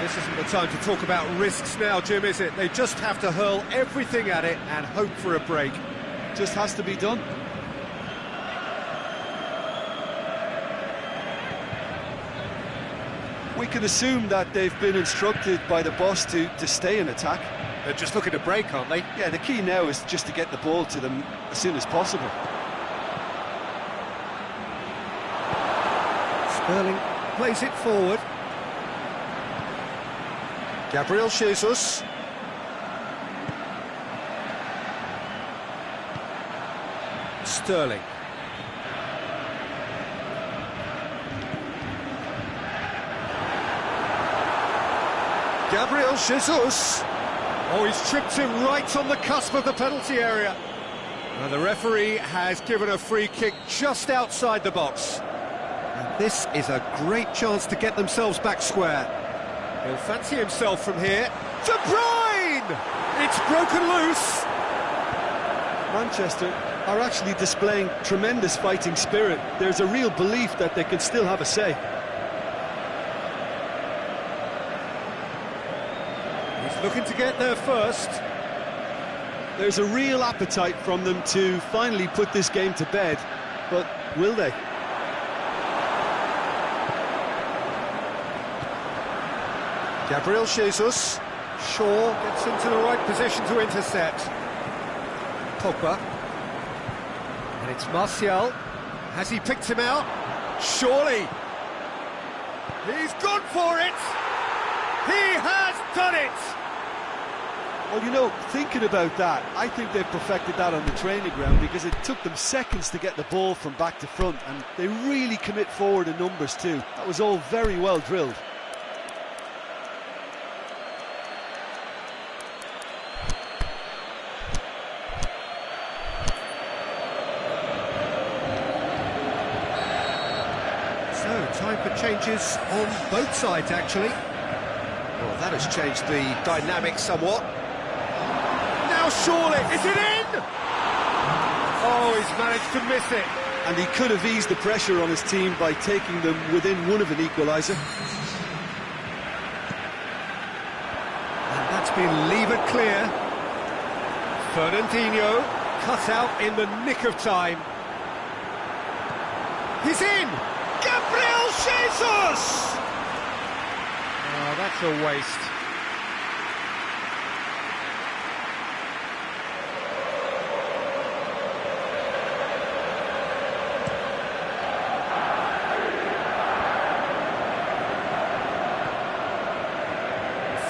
This isn't the time to talk about risks now, Jim, is it? They just have to hurl everything at it and hope for a break. Just has to be done. We can assume that they've been instructed by the boss to stay in attack. They're just looking to break, aren't they? Yeah, the key now is just to get the ball to them as soon as possible. Sterling plays it forward. Gabriel Jesus. Sterling. Gabriel Jesus. Oh, he's tripped him right on the cusp of the penalty area. And the referee has given a free kick just outside the box. And this is a great chance to get themselves back square. He'll fancy himself from here. De Bruyne! It's broken loose. Manchester are actually displaying tremendous fighting spirit. There's a real belief that they can still have a say. He's looking to get there first. There's a real appetite from them to finally put this game to bed, but will they? Gabriel Jesus. Shaw gets into the right position to intercept. Pogba. And it's Martial. Has he picked him out? Surely. He's gone for it. He has done it. Well, you know, thinking about that, I think they've perfected that on the training ground because it took them seconds to get the ball from back to front, and they really commit forward in numbers too. That was all very well drilled. So, time for changes on both sides, actually. Well, that has changed the dynamic somewhat. Now surely, is it in? Oh, he's managed to miss it. And he could have eased the pressure on his team by taking them within one of an equaliser. And that's been levered clear. Fernandinho cut out in the nick of time. He's in! Gabriel Jesus! Oh, that's a waste.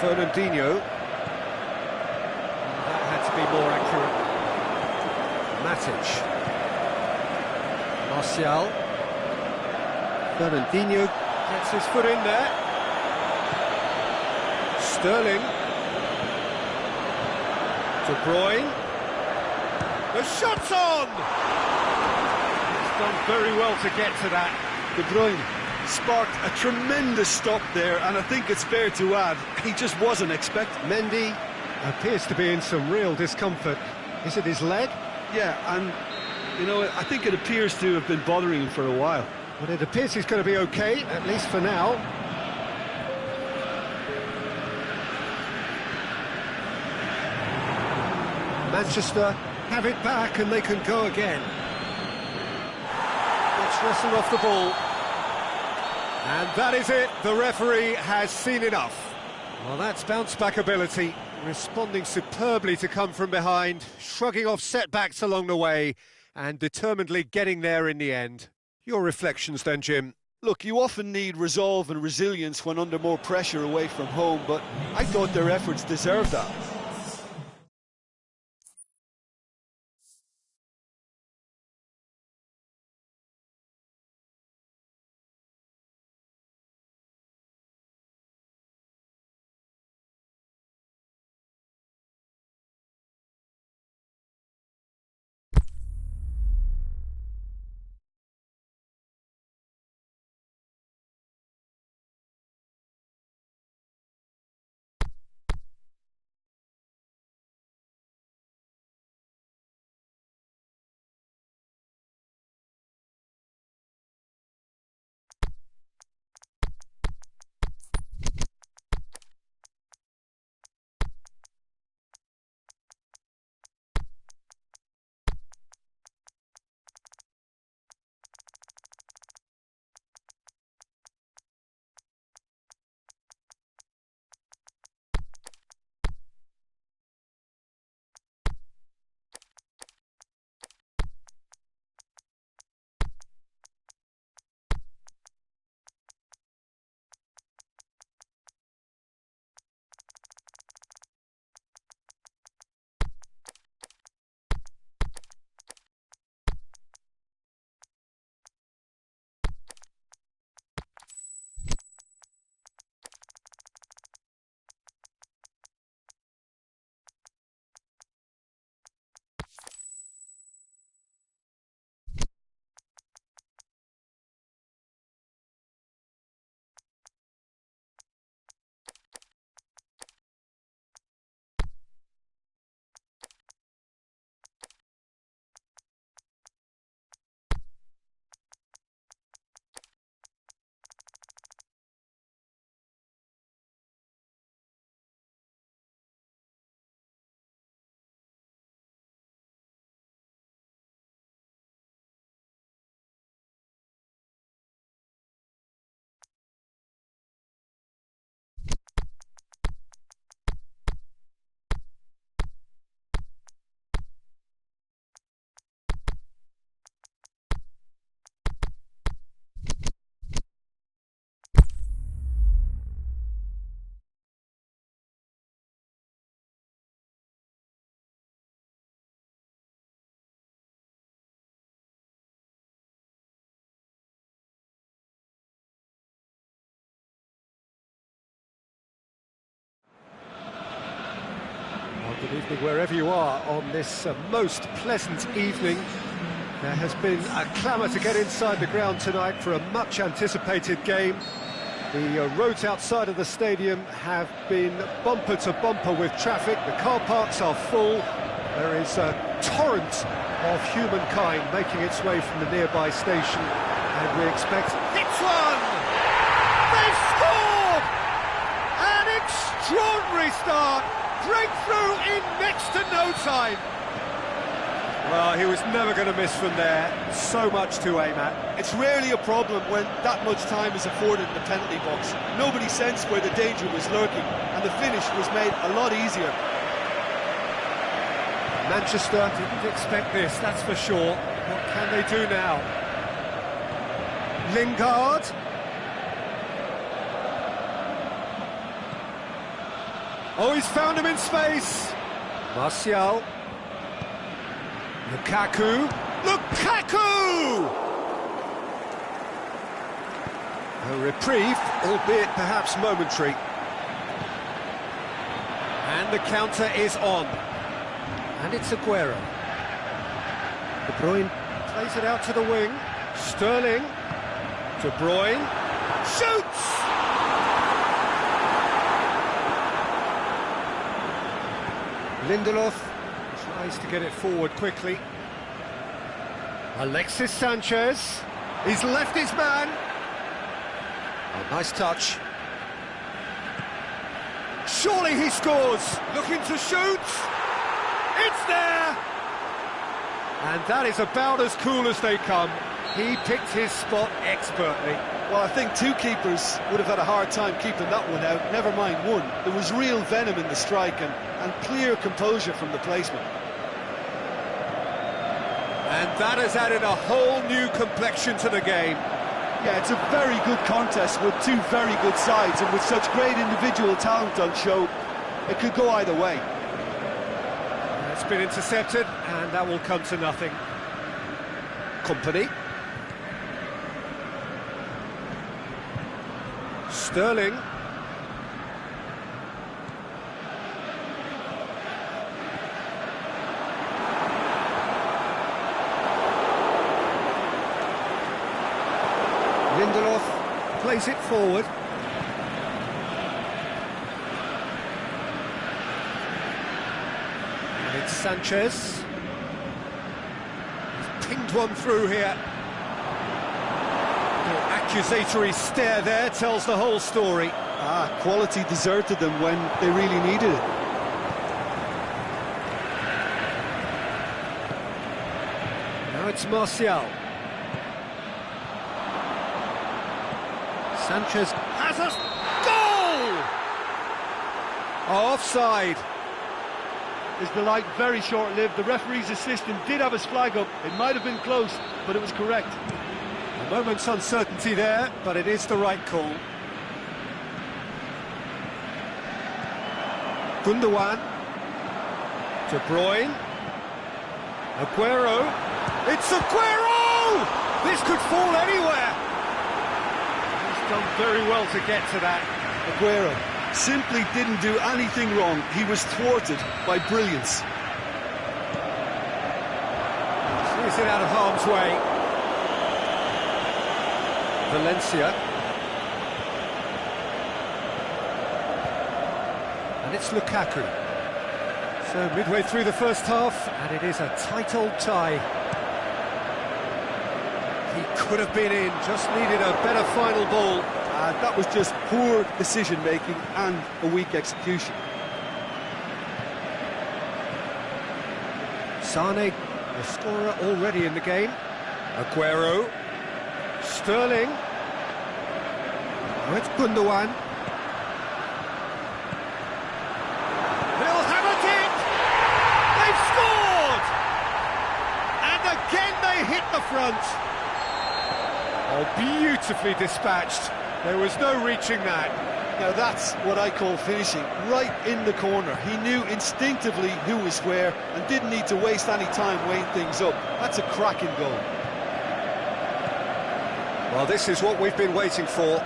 Fernandinho. That had to be more accurate. Matic. Martial. Fernandinho gets his foot in there. Sterling. De Bruyne. The shot's on! He's done very well to get to that. De Bruyne sparked a tremendous stop there, and I think it's fair to add, he just wasn't expecting. Mendy appears to be in some real discomfort. Is it his leg? Yeah, and, you know, I think it appears to have been bothering him for a while. Well, it appears he's going to be okay, at least for now. Manchester have it back and they can go again. It's wrestled off the ball. And that is it. The referee has seen enough. Well, that's bounce-back ability, responding superbly to come from behind, shrugging off setbacks along the way, and determinedly getting there in the end. Your reflections then, Jim? Look, you often need resolve and resilience when under more pressure away from home, but I thought their efforts deserved that. Good evening wherever you are on this most pleasant evening. There has been a clamour to get inside the ground tonight for a much-anticipated game. The roads outside of the stadium have been bumper to bumper with traffic. The car parks are full. There is a torrent of humankind making its way from the nearby station, and we expect... It's one! They've scored! An extraordinary start! Breakthrough in next to no time! Well, he was never going to miss from there. So much to aim at. It's rarely a problem when that much time is afforded in the penalty box. Nobody sensed where the danger was lurking, and the finish was made a lot easier. Manchester didn't expect this, that's for sure. What can they do now? Lingard. Oh, he's found him in space. Martial. Lukaku. Lukaku! A reprieve, albeit perhaps momentary. And the counter is on. And it's Aguero. De Bruyne plays it out to the wing. Sterling. De Bruyne. Shoots! Lindelof tries to get it forward quickly. Alexis Sanchez. He's left his man. Oh, nice touch. Surely he scores. Looking to shoot. It's there! And that is about as cool as they come. He picked his spot expertly. Well, I think two keepers would have had a hard time keeping that one out, never mind one. There was real venom in the strike and clear composure from the placement. And that has added a whole new complexion to the game. Yeah, it's a very good contest with two very good sides, and with such great individual talent on show, it could go either way. It's been intercepted, and that will come to nothing. Company. Sterling. Lindelof plays it forward. And it's Sanchez. He's pinged one through here. The accusatory stare there tells the whole story. Quality deserted them when they really needed it. Now it's Martial. Sanchez has a goal! Oh, offside. Is the light very short-lived? The referee's assistant did have his flag up. It might have been close, but it was correct. A moment's uncertainty there, but it is the right call. Gundogan. De Bruyne. Aguero. It's Aguero! This could fall anywhere. He's done very well to get to that. Aguero simply didn't do anything wrong. He was thwarted by brilliance. He's it out of harm's way. Valencia. And it's Lukaku. So midway through the first half, and it is a tight old tie. He could have been in, just needed a better final ball. That was just poor decision-making and a weak execution. Sane, the scorer already in the game. Aguero. Sterling. Oh, it's Gundogan. They'll have it! They've scored! And again they hit the front. Oh, beautifully dispatched. There was no reaching that. Now that's what I call finishing, right in the corner. He knew instinctively who was where and didn't need to waste any time weighing things up. That's a cracking goal. Well, this is what we've been waiting for.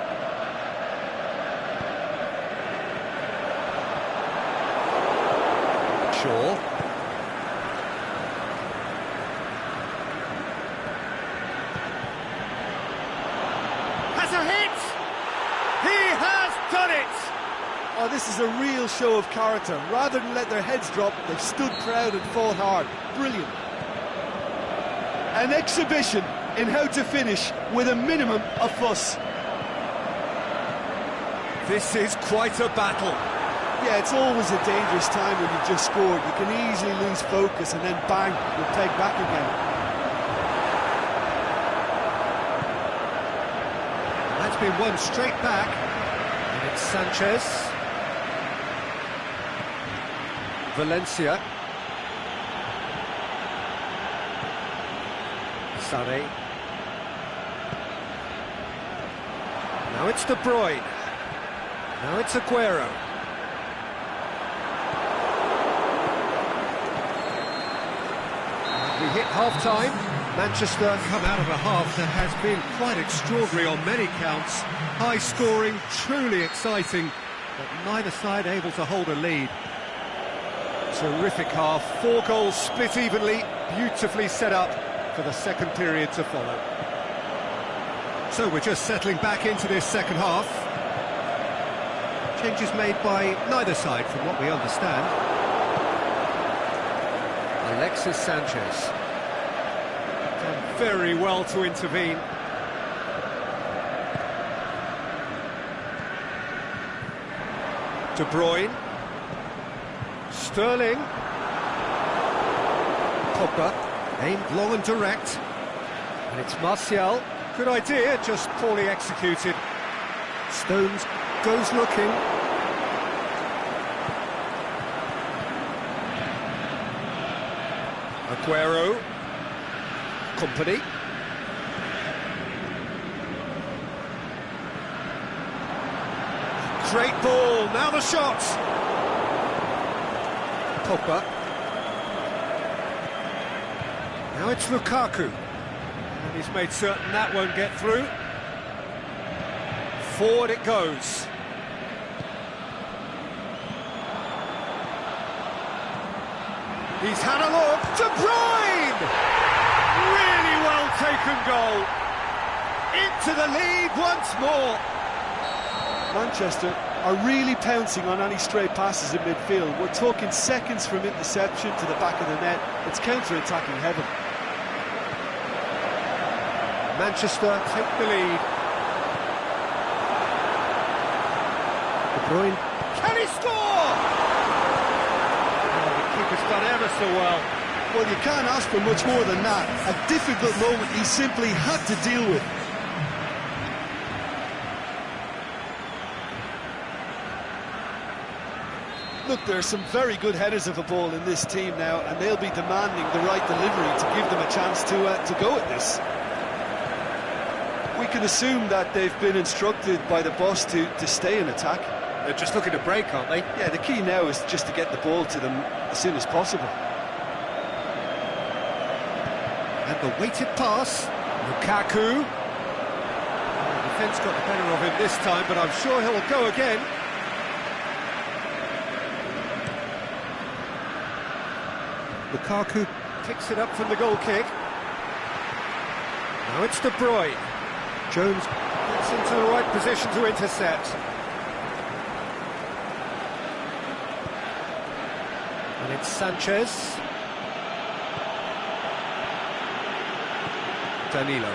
Shaw. done it! Oh, this is a real show of character. Rather than let their heads drop, they've stood proud and fought hard. Brilliant. An exhibition in how to finish with a minimum of fuss. This is quite a battle. Yeah, it's always a dangerous time when you've just scored. You can easily lose focus and then bang, you're pegged back again. That's been won straight back. And it's Sanchez. Valencia. Sané. Now it's De Bruyne. Now it's Aguero. We hit half-time. Manchester come out of a half that has been quite extraordinary on many counts. High scoring, truly exciting, but neither side able to hold a lead. Terrific half, 4 goals split evenly, beautifully set up for the second period to follow. So we're just settling back into this second half. Changes made by neither side from what we understand. Alexis Sanchez. Done very well to intervene. De Bruyne. Sterling. Pogba. Aimed long and direct. And it's Martial. Good idea, just poorly executed. Stones goes looking. Aguero. Company. Great ball, now the shot. Pogba. Now it's Lukaku. And he's made certain that won't get through. Forward it goes. He's had a look. De Bruyne! Really well taken goal. Into the lead once more. Manchester are really pouncing on any stray passes in midfield. We're talking seconds from interception to the back of the net. It's counter-attacking heaven. Manchester take the lead. De Bruyne. Can he score? Oh, the keeper's done ever so well. Well, you can't ask for much more than that. A difficult moment he simply had to deal with. Look, there are some very good headers of a ball in this team now, and they'll be demanding the right delivery to give them a chance to go at this. We can assume that they've been instructed by the boss to stay in attack. They're just looking to break, aren't they? Yeah, the key now is just to get the ball to them as soon as possible. And the weighted pass. Lukaku. The defence got the better of him this time, but I'm sure he'll go again. Lukaku picks it up from the goal kick. Now it's De Bruyne. Jones gets into the right position to intercept. And it's Sanchez. Danilo.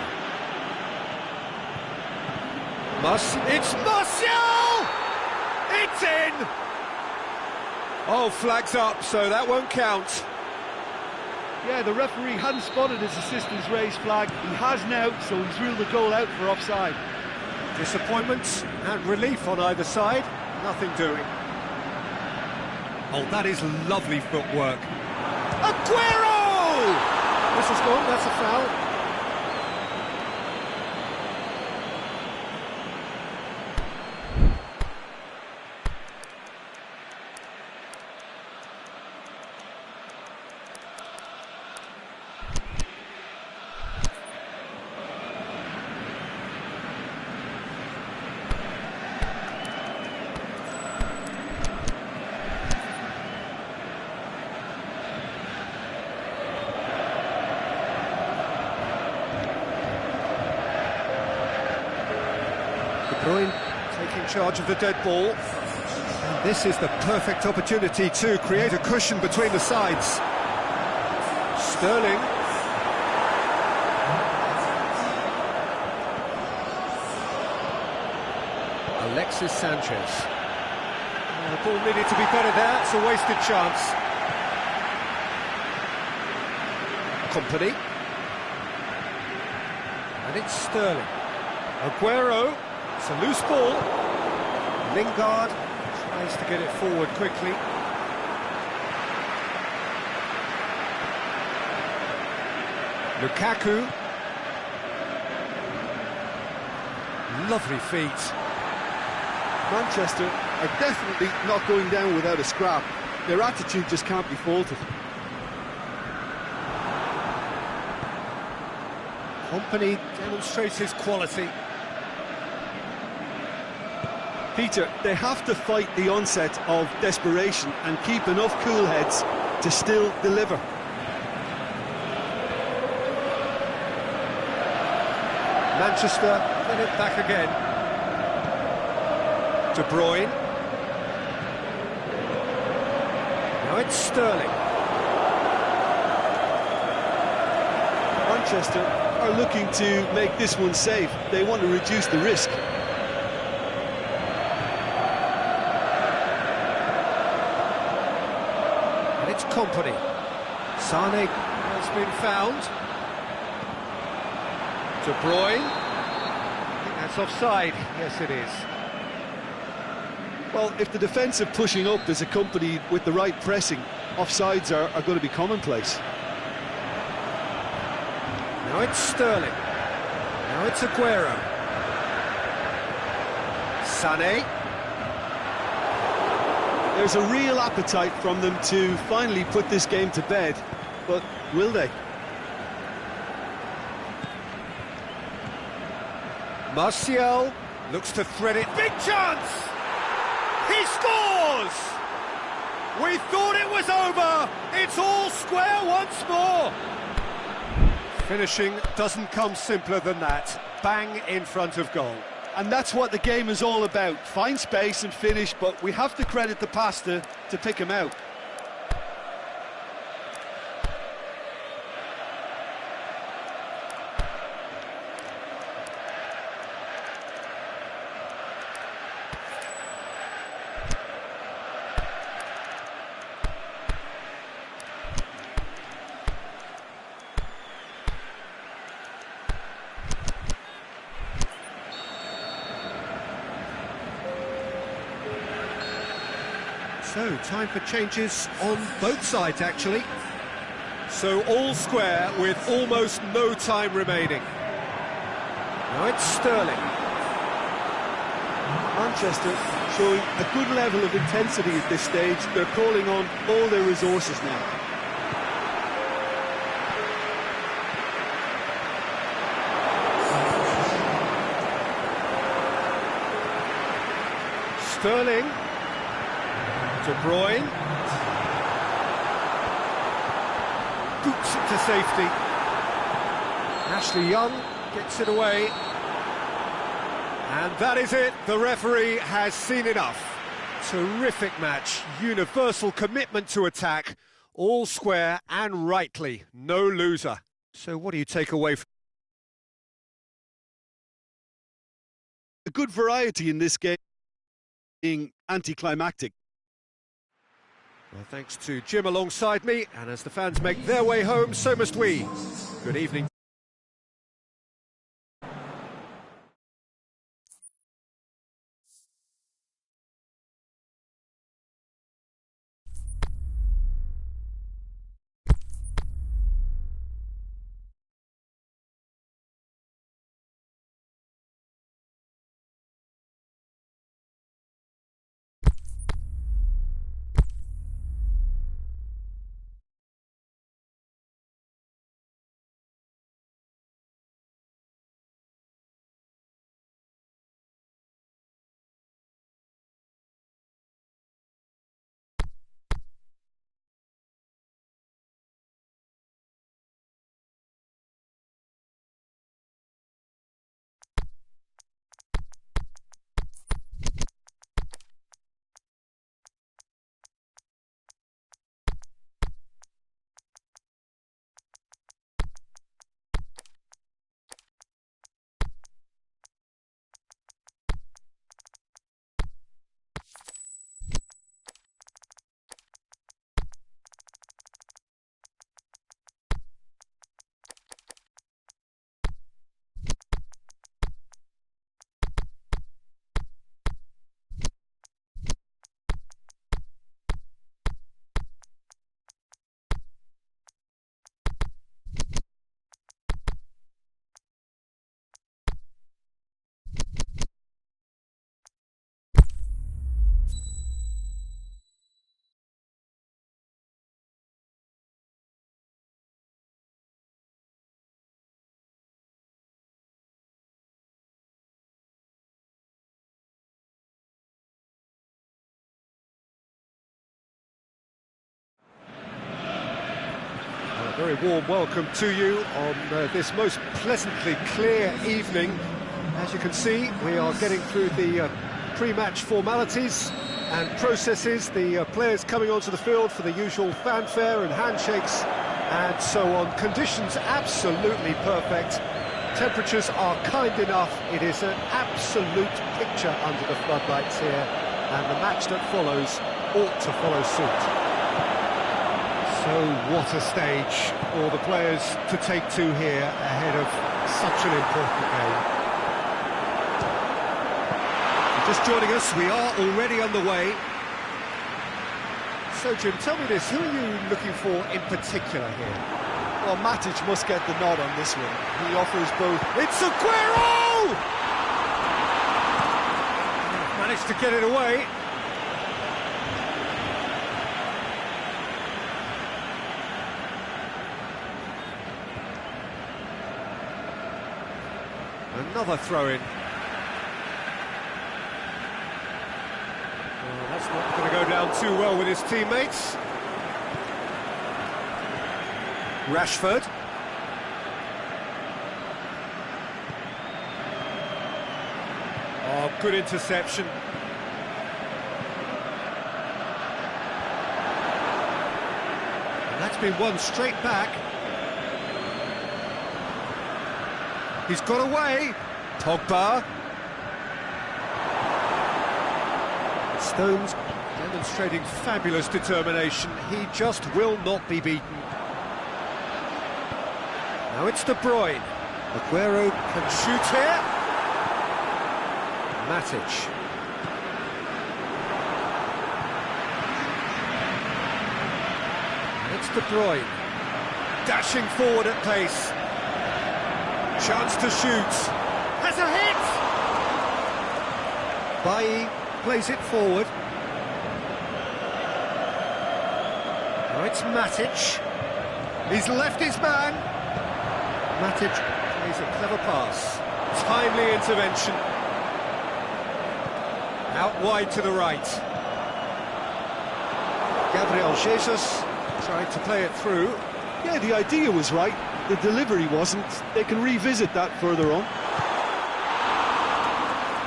It's Martial! It's in! Oh, flags up, so that won't count. Yeah, the referee hadn't spotted his assistant's raised flag. He has now, so he's ruled the goal out for offside. Disappointment and relief on either side. Nothing doing. Oh, that is lovely footwork. Aguero! This is gone, that's a foul. De Bruyne taking charge of the dead ball. And this is the perfect opportunity to create a cushion between the sides. Sterling. Alexis Sanchez. The ball needed to be better there, it's a wasted chance. Company. And it's Sterling. Aguero, it's a loose ball. Lingard tries to get it forward quickly. Lukaku. Lovely feet. Manchester are definitely not going down without a scrap. Their attitude just can't be faulted. Company demonstrates his quality. Peter, they have to fight the onset of desperation and keep enough cool heads to still deliver. Manchester get it back again. De Bruyne. Now it's Sterling. Manchester are looking to make this one safe. They want to reduce the risk. And it's Company. Sane has been found. De Bruyne. I think that's offside. Yes, it is. Well, if the defensive pushing up is accompanied with the right pressing, offsides are going to be commonplace. Now it's Sterling. Now it's Aguero. Sané. There's a real appetite from them to finally put this game to bed, but will they? Martial looks to thread it. Big chance! He scores! We thought it was over. It's all square once more. Finishing doesn't come simpler than that. Bang in front of goal. And that's what the game is all about. Find space and finish, but we have to credit the pasta to pick him out. So, time for changes on both sides, actually. So, all square with almost no time remaining. Now it's Sterling. Manchester showing a good level of intensity at this stage. They're calling on all their resources now. Sterling. De Bruyne. Boots it to safety. Ashley Young gets it away. And that is it. The referee has seen enough. Terrific match. Universal commitment to attack. All square and rightly. No loser. So what do you take away from A good variety in this game being anticlimactic. Well, thanks to Jim alongside me, and as the fans make their way home, so must we. Good evening. Very warm welcome to you on this most pleasantly clear evening. As you can see, we are getting through the pre-match formalities and processes, the players coming onto the field for the usual fanfare and handshakes and so on. Conditions absolutely perfect. Temperatures are kind enough. It is an absolute picture under the floodlights here, and the match that follows ought to follow suit. So what a stage for the players to take to here ahead of such an important game. Just joining us, we are already underway. So Jim, tell me this, who are you looking for in particular here? Well, Matic must get the nod on this one. He offers both. It's Aguero! Managed to get it away. Another throw-in. Oh, that's not going to go down too well with his teammates. Rashford. Oh, good interception. And that's been won straight back. He's got away. Pogba. Stones demonstrating fabulous determination. He just will not be beaten. Now it's De Bruyne. Aguero can shoot here. Matic. It's De Bruyne. Dashing forward at pace. Chance to shoot. Has a hit! Bailly plays it forward. Now it's Matic. He's left his man. Matic plays a clever pass. Timely intervention. Out wide to the right. Gabriel Jesus tried to play it through. Yeah, the idea was right. The delivery wasn't. They can revisit that further on.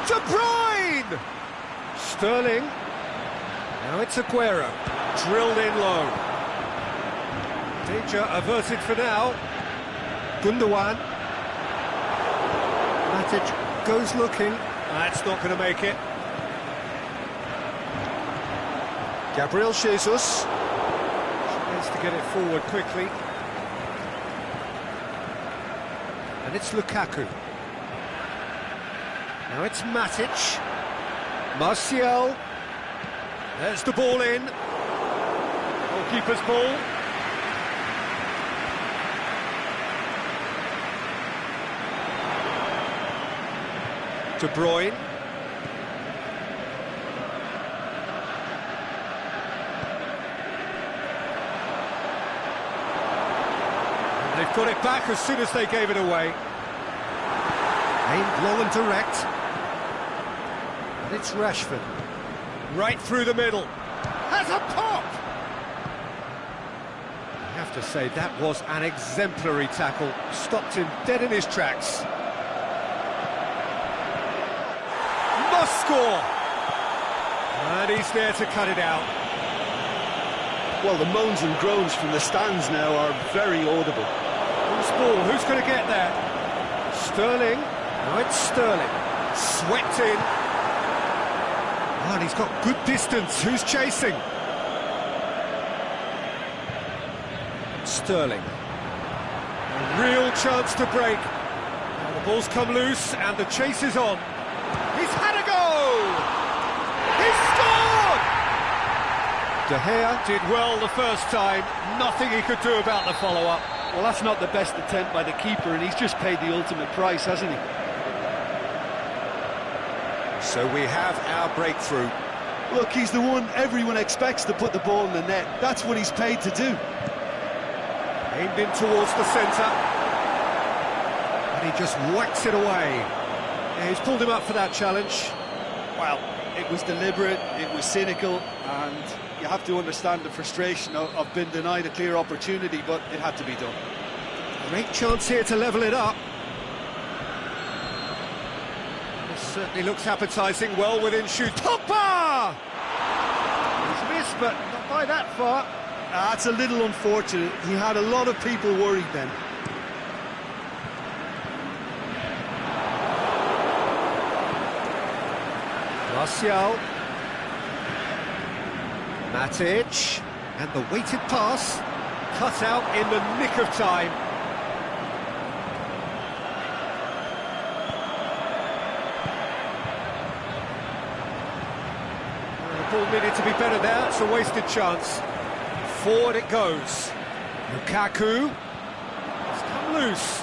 De Bruyne! Sterling. Now it's Aguero. Drilled in low. Danger averted for now. Gundogan. Matic goes looking. That's not going to make it. Gabriel Jesus. Tries to get it forward quickly. And it's Lukaku. Now it's Matic. Martial. There's the ball in. Goalkeeper's ball. De Bruyne. And they've got it back as soon as they gave it away. Aimed long and direct. And it's Rashford. Right through the middle. Has a pop! I have to say, that was an exemplary tackle. Stopped him dead in his tracks. Must score! And he's there to cut it out. Well, the moans and groans from the stands now are very audible. Who's ball? Who's going to get there? Sterling. Now it's Sterling. Swept in. Oh, and he's got good distance. Who's chasing? Sterling. A real chance to break. Now the ball's come loose and the chase is on. He's had a go! He's scored! De Gea did well the first time. Nothing he could do about the follow-up. Well, that's not the best attempt by the keeper, and he's just paid the ultimate price, hasn't he? So we have our breakthrough. Look, he's the one everyone expects to put the ball in the net. That's what he's paid to do. Aimed in towards the centre. And he just whacks it away. Yeah, he's pulled him up for that challenge. Well, it was deliberate, it was cynical, and you have to understand the frustration of being denied a clear opportunity, but it had to be done. Great chance here to level it up. This certainly looks appetising, well within shoot. Pogba! He's missed, but not by that far. That's a little unfortunate. He had a lot of people worried then. Martial. Matic. And the weighted pass. Cut out in the nick of time. The ball needed to be better there. It's a wasted chance. Forward it goes. Lukaku. It's come loose.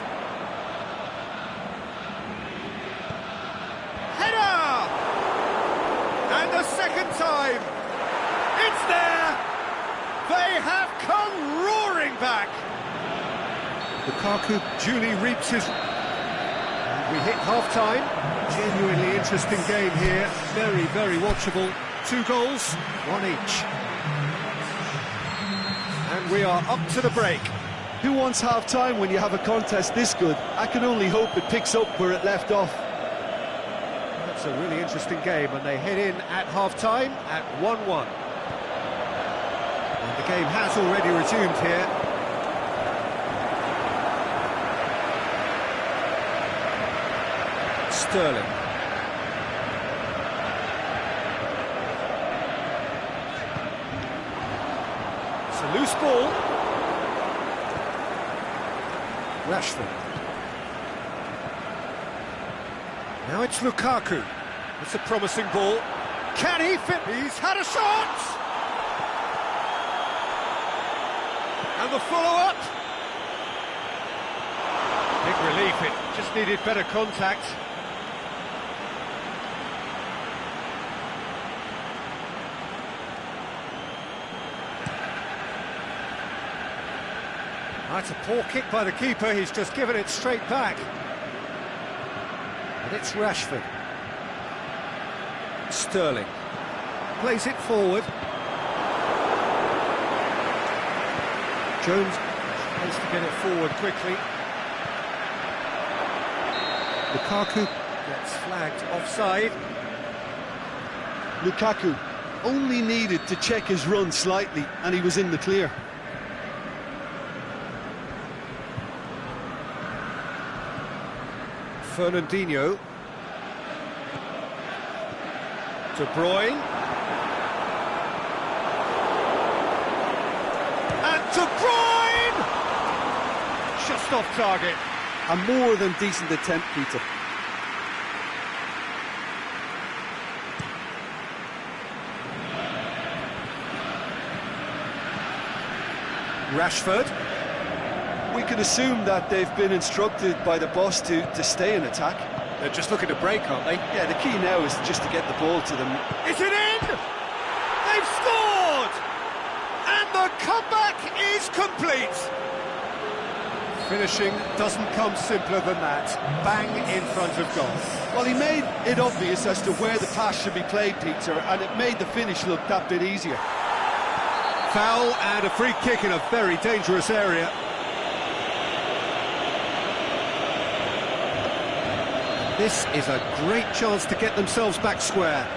Header! And a second time. It's there! They have come roaring back. Lukaku duly reaps his... And we hit half-time. Genuinely interesting game here. Very, very watchable. 2 goals, 1 each. And we are up to the break. Who wants half-time when you have a contest this good? I can only hope it picks up where it left off. That's a really interesting game, and they head in at half-time at 1-1. And the game has already resumed here. Sterling. It's a loose ball. Rashford. Now it's Lukaku. It's a promising ball. Can he fit? He's had a shot! And the follow-up. Big relief, it just needed better contact. That's a poor kick by the keeper, he's just given it straight back. And it's Rashford. Sterling. Plays it forward. Jones tries to get it forward quickly. Lukaku gets flagged offside. Lukaku only needed to check his run slightly and he was in the clear. Fernandinho. De Bruyne. And De Bruyne! Just off target. A more than decent attempt, Peter. Rashford. We can assume that they've been instructed by the boss to stay in attack. They're just looking to break, aren't they? Yeah, the key now is just to get the ball to them. Is it in? They've scored! And the comeback is complete. Finishing doesn't come simpler than that. Bang in front of goal. Well, he made it obvious as to where the pass should be played, Peter, and it made the finish look that bit easier. Foul and a free kick in a very dangerous area. This is a great chance to get themselves back square.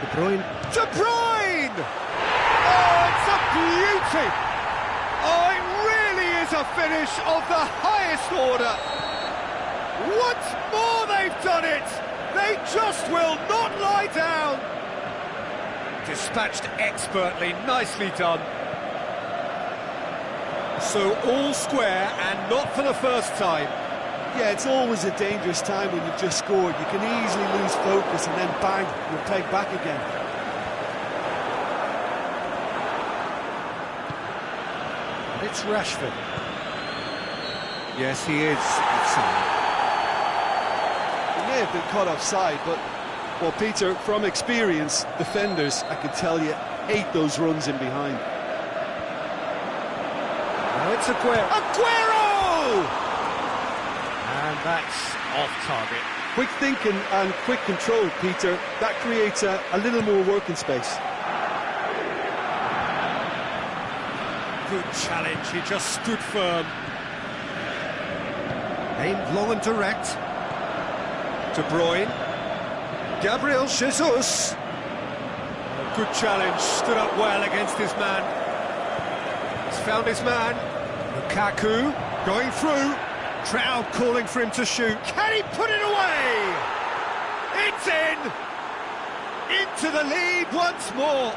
De Bruyne. De Bruyne! Oh, it's a beauty! Oh, it really is a finish of the highest order. Once more they've done it! They just will not lie down. Dispatched expertly, nicely done. So all square and not for the first time. Yeah, it's always a dangerous time when you've just scored. You can easily lose focus and then bang, you're pegged back again. It's Rashford. Yes, he is offside. He may have been caught offside, but, well, Peter, from experience, defenders, I can tell you, hate those runs in behind. Now it's Aguero. Aguero! And that's off target. Quick thinking and quick control, Peter. That creates a little more working space. Good challenge, he just stood firm. Aimed long and direct. De Bruyne. Gabriel Jesus. Good challenge, stood up well against his man. He's found his man. Lukaku going through. Crowd calling for him to shoot. Can he put it away? It's in! Into the lead once more.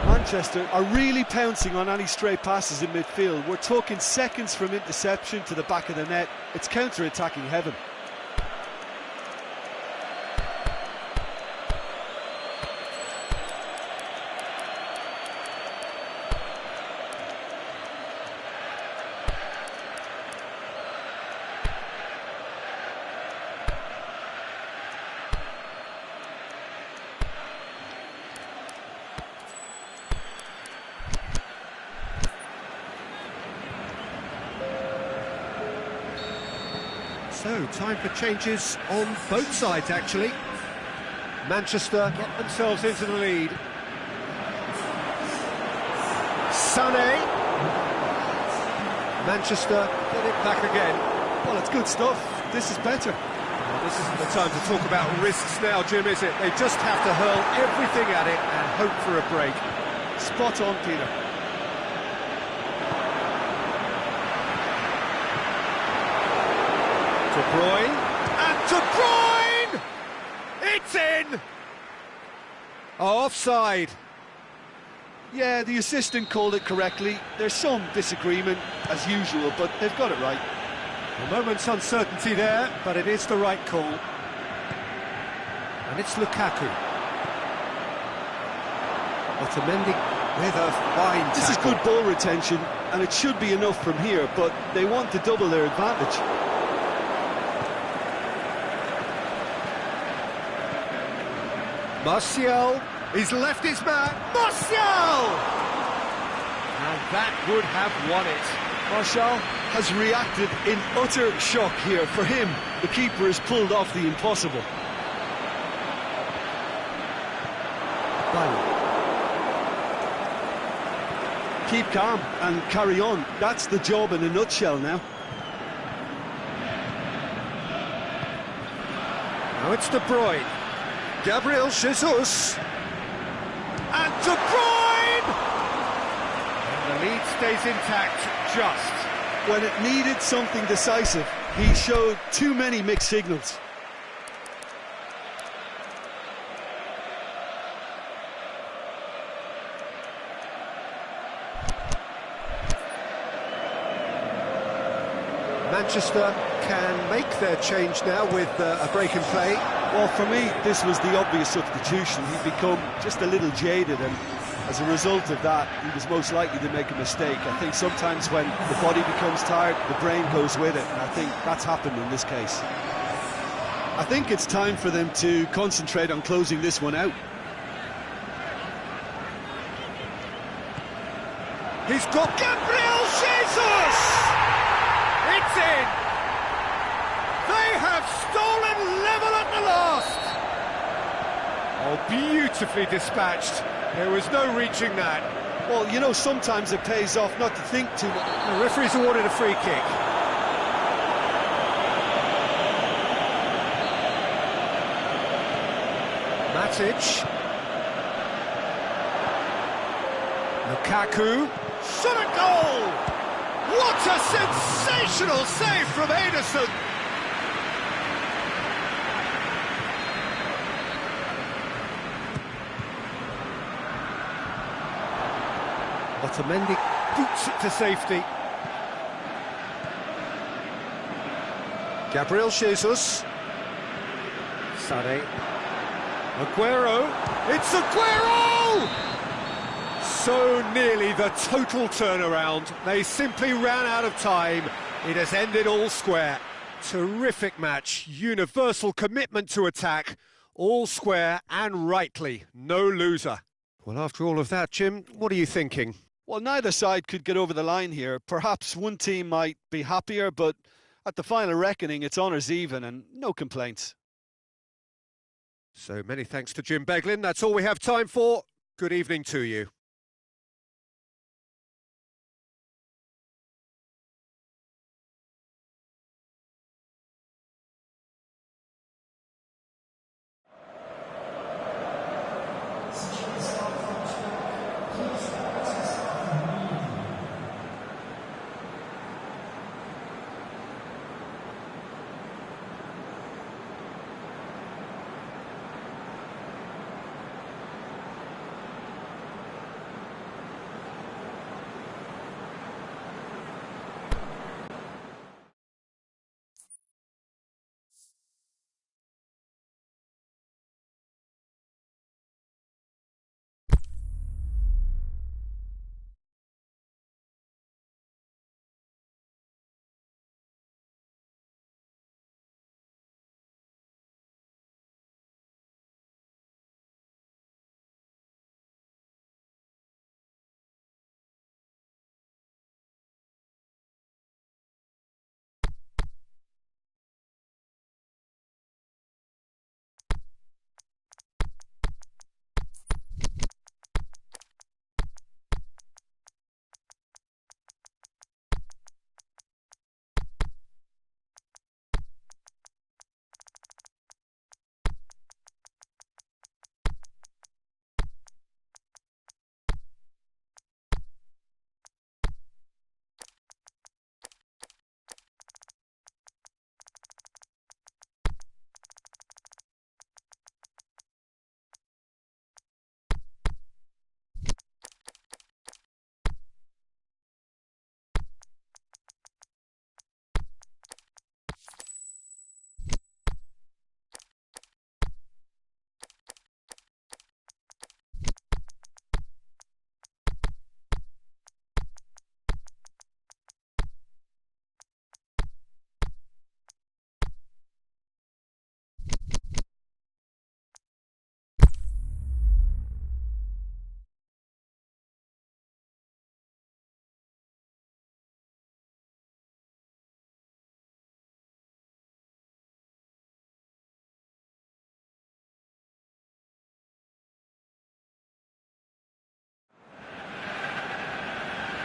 Manchester are really pouncing on any stray passes in midfield. We're talking seconds from interception to the back of the net. It's counter-attacking heaven. So, time for changes on both sides, actually. Manchester get themselves into the lead. Sané. Manchester get it back again. Well, it's good stuff. This is better. Well, this isn't the time to talk about risks now, Jim, is it? They just have to hurl everything at it and hope for a break. Spot on, Peter. De Bruyne, and De Bruyne! It's in! Offside. Yeah, the assistant called it correctly. There's some disagreement, as usual, but they've got it right. A moment's uncertainty there, but it is the right call. And it's Lukaku. Otamendi with a fine tackle. This is good ball retention, and it should be enough from here, but they want to double their advantage. Martial, he's left his man. Martial! And that would have won it. Martial has reacted in utter shock here. For him, the keeper has pulled off the impossible. Keep calm and carry on. That's the job in a nutshell now. Now it's De Bruyne. Gabriel Jesus. And De Bruyne! And the lead stays intact, just. When it needed something decisive, he showed too many mixed signals. Manchester can make their change now with a break in play. Well, for me, this was the obvious substitution. He'd become just a little jaded, and as a result of that, he was most likely to make a mistake. I think sometimes when the body becomes tired, the brain goes with it, and I think that's happened in this case. I think it's time for them to concentrate on closing this one out. He's got Gabriel Jesus! It's in! They have stolen level at the last! Oh, beautifully dispatched. There was no reaching that. Well, you know, sometimes it pays off not to think too much. The referee's awarded a free kick. Matic. Lukaku. Shot a goal! What a sensational save from Ederson! Otamendi boots it to safety. Gabriel Jesus. Sané. Aguero. It's Aguero! So nearly the total turnaround. They simply ran out of time. It has ended all square. Terrific match. Universal commitment to attack. All square and rightly. No loser. Well, after all of that, Jim, what are you thinking? Well, neither side could get over the line here. Perhaps one team might be happier, but At the final reckoning, it's honours even and no complaints. So many thanks to Jim Beglin. That's all we have time for. Good evening to you.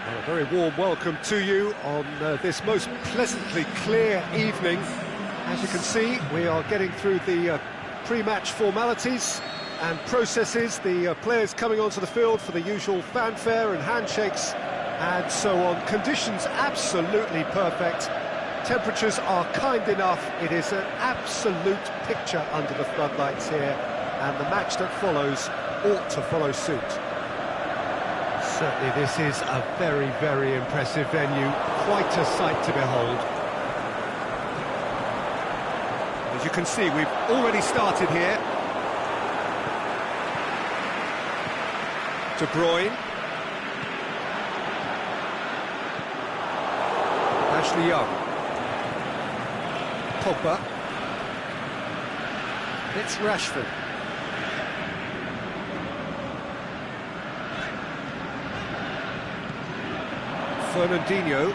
Well, a very warm welcome to you on this most pleasantly clear evening. As you can see, we are getting through the pre-match formalities and processes, the players coming onto the field for the usual fanfare and handshakes and so on. Conditions absolutely perfect. Temperatures are kind enough. It is an absolute picture under the floodlights here, and the match that follows ought to follow suit. Certainly this is a very, very impressive venue. Quite a sight to behold. As you can see, we've already started here. De Bruyne. Ashley Young. Pogba. It's Rashford. Fernandinho,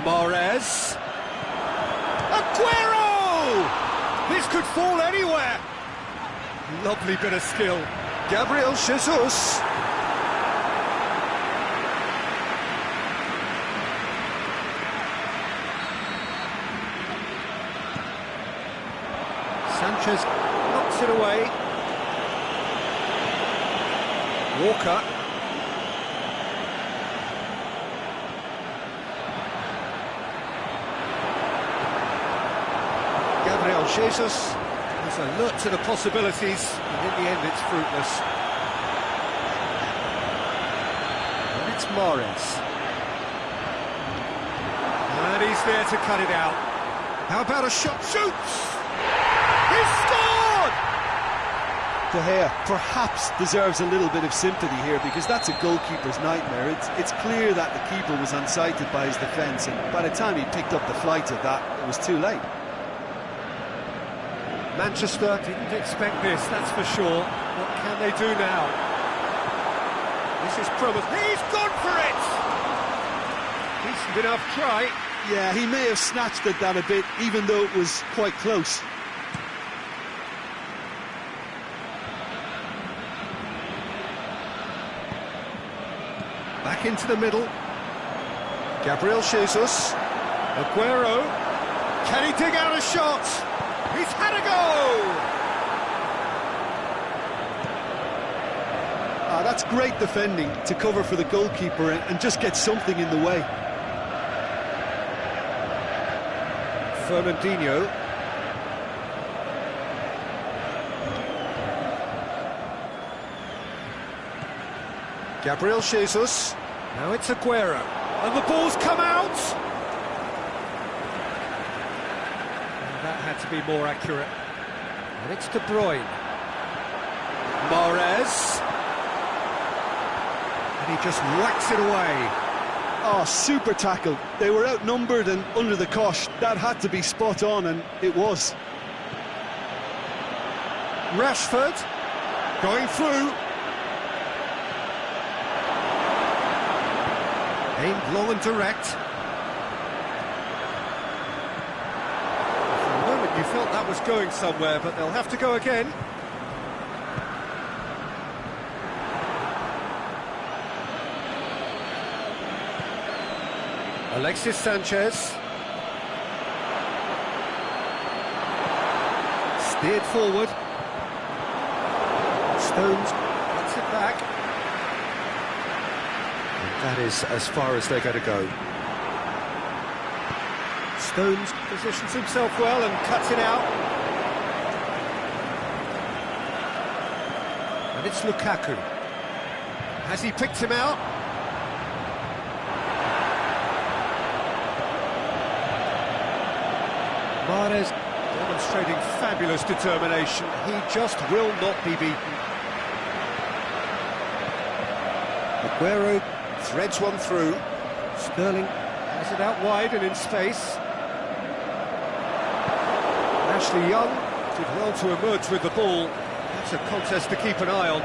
Mahrez, Aguero! This could fall anywhere. Lovely bit of skill. Gabriel Jesus. Sanchez knocks it away. Walker. Gabriel Jesus is alert to the possibilities, and in the end it's fruitless. And it's Mahrez. And he's there to cut it out. How about a shot? Shoots! He scored! De Gea perhaps deserves a little bit of sympathy here, because that's a goalkeeper's nightmare. It's clear that the keeper was unsighted by his defence, and by the time he picked up the flight of that, it was too late. Manchester didn't expect this, that's for sure. What can they do now? This is promise. He's gone for it! Decent enough try. Yeah, he may have snatched at that a bit, even though it was quite close. Back into the middle. Gabriel Jesus. Aguero. Can he dig out a shot? He's had a go! That's great defending to cover for the goalkeeper and just get something in the way. Fernandinho. Gabriel Jesus. Now it's Aguero. And the ball's come out! And that had to be more accurate. And it's De Bruyne. Mahrez. And he just whacks it away. Oh, super tackle. They were outnumbered and under the cosh. That had to be spot on, and it was. Rashford. Going through. Aimed long and direct. For a moment you felt that was going somewhere, but they'll have to go again. Alexis Sanchez. Steered forward. Stones cuts it back. And that is as far as they're going to go. Stones positions himself well and cuts it out. And it's Lukaku. Has he picked him out? Mahrez demonstrating fabulous determination. He just will not be beaten. Aguero threads one through. Sterling has it out wide and in space. Ashley Young did well to emerge with the ball. That's a contest to keep an eye on.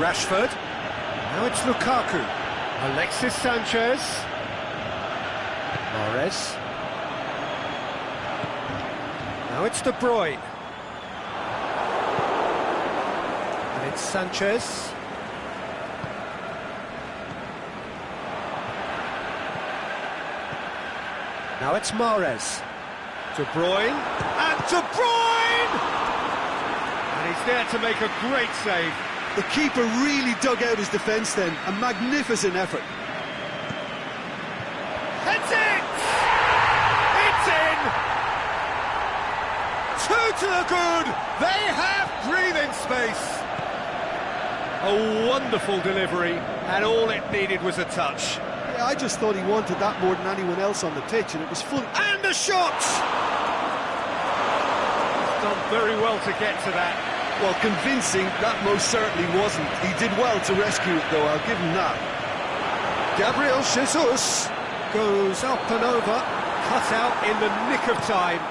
Rashford. Now it's Lukaku. Alexis Sanchez. Mahrez. Now it's De Bruyne. And it's Sanchez. Now it's Mahrez. De Bruyne. And De Bruyne! And he's there to make a great save. The keeper really dug out his defence then. A magnificent effort. Heads it! It's in! Two to the good! They have breathing space! A wonderful delivery, and all it needed was a touch. Yeah, I just thought he wanted that more than anyone else on the pitch, and it was full. And a shot! He's done very well to get to that. Well, convincing, that most certainly wasn't. He did well to rescue it, though, I'll give him that. Gabriel Jesus goes up and over, cut out in the nick of time.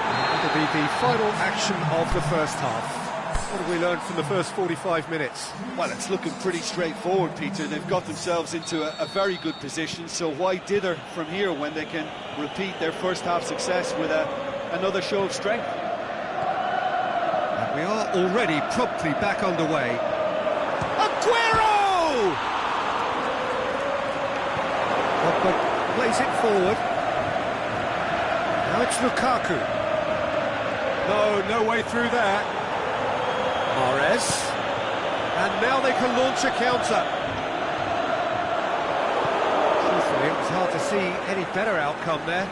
That'll be the final action of the first half. What have we learned from the first 45 minutes? Well, it's looking pretty straightforward, Peter. They've got themselves into a very good position, so why dither from here when they can repeat their first half success with another show of strength? And we are already promptly back underway. Aguero! Pogba plays it forward. Now it's Lukaku. No way through there. Mahrez. And now they can launch a counter. Truthfully, it was hard to see any better outcome there.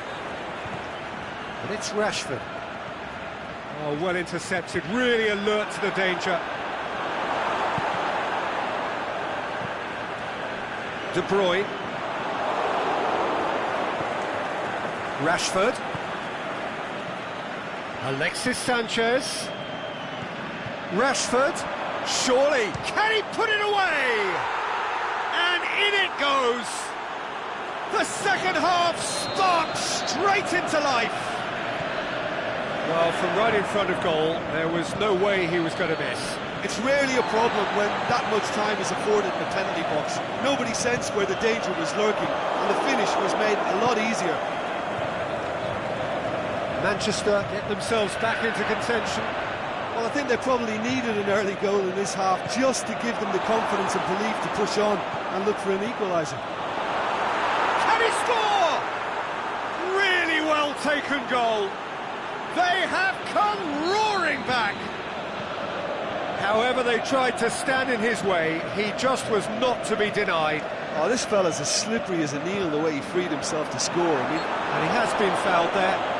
But it's Rashford. Oh, well intercepted, really alert to the danger. De Bruyne. Rashford. Alexis Sanchez. Rashford. Surely. Can he put it away? And in it goes. The second half sparks straight into life. Well, from right in front of goal, there was no way he was going to miss. It's rarely a problem when that much time is afforded in the penalty box. Nobody sensed where the danger was lurking, and the finish was made a lot easier. Manchester get themselves back into contention. Well, I think they probably needed an early goal in this half just to give them the confidence and belief to push on and look for an equaliser. Can he score? Really well taken goal. They have come roaring back. However, they tried to stand in his way. He just was not to be denied. Oh, this fella's as slippery as a needle the way he freed himself to score. I mean, and he has been fouled there.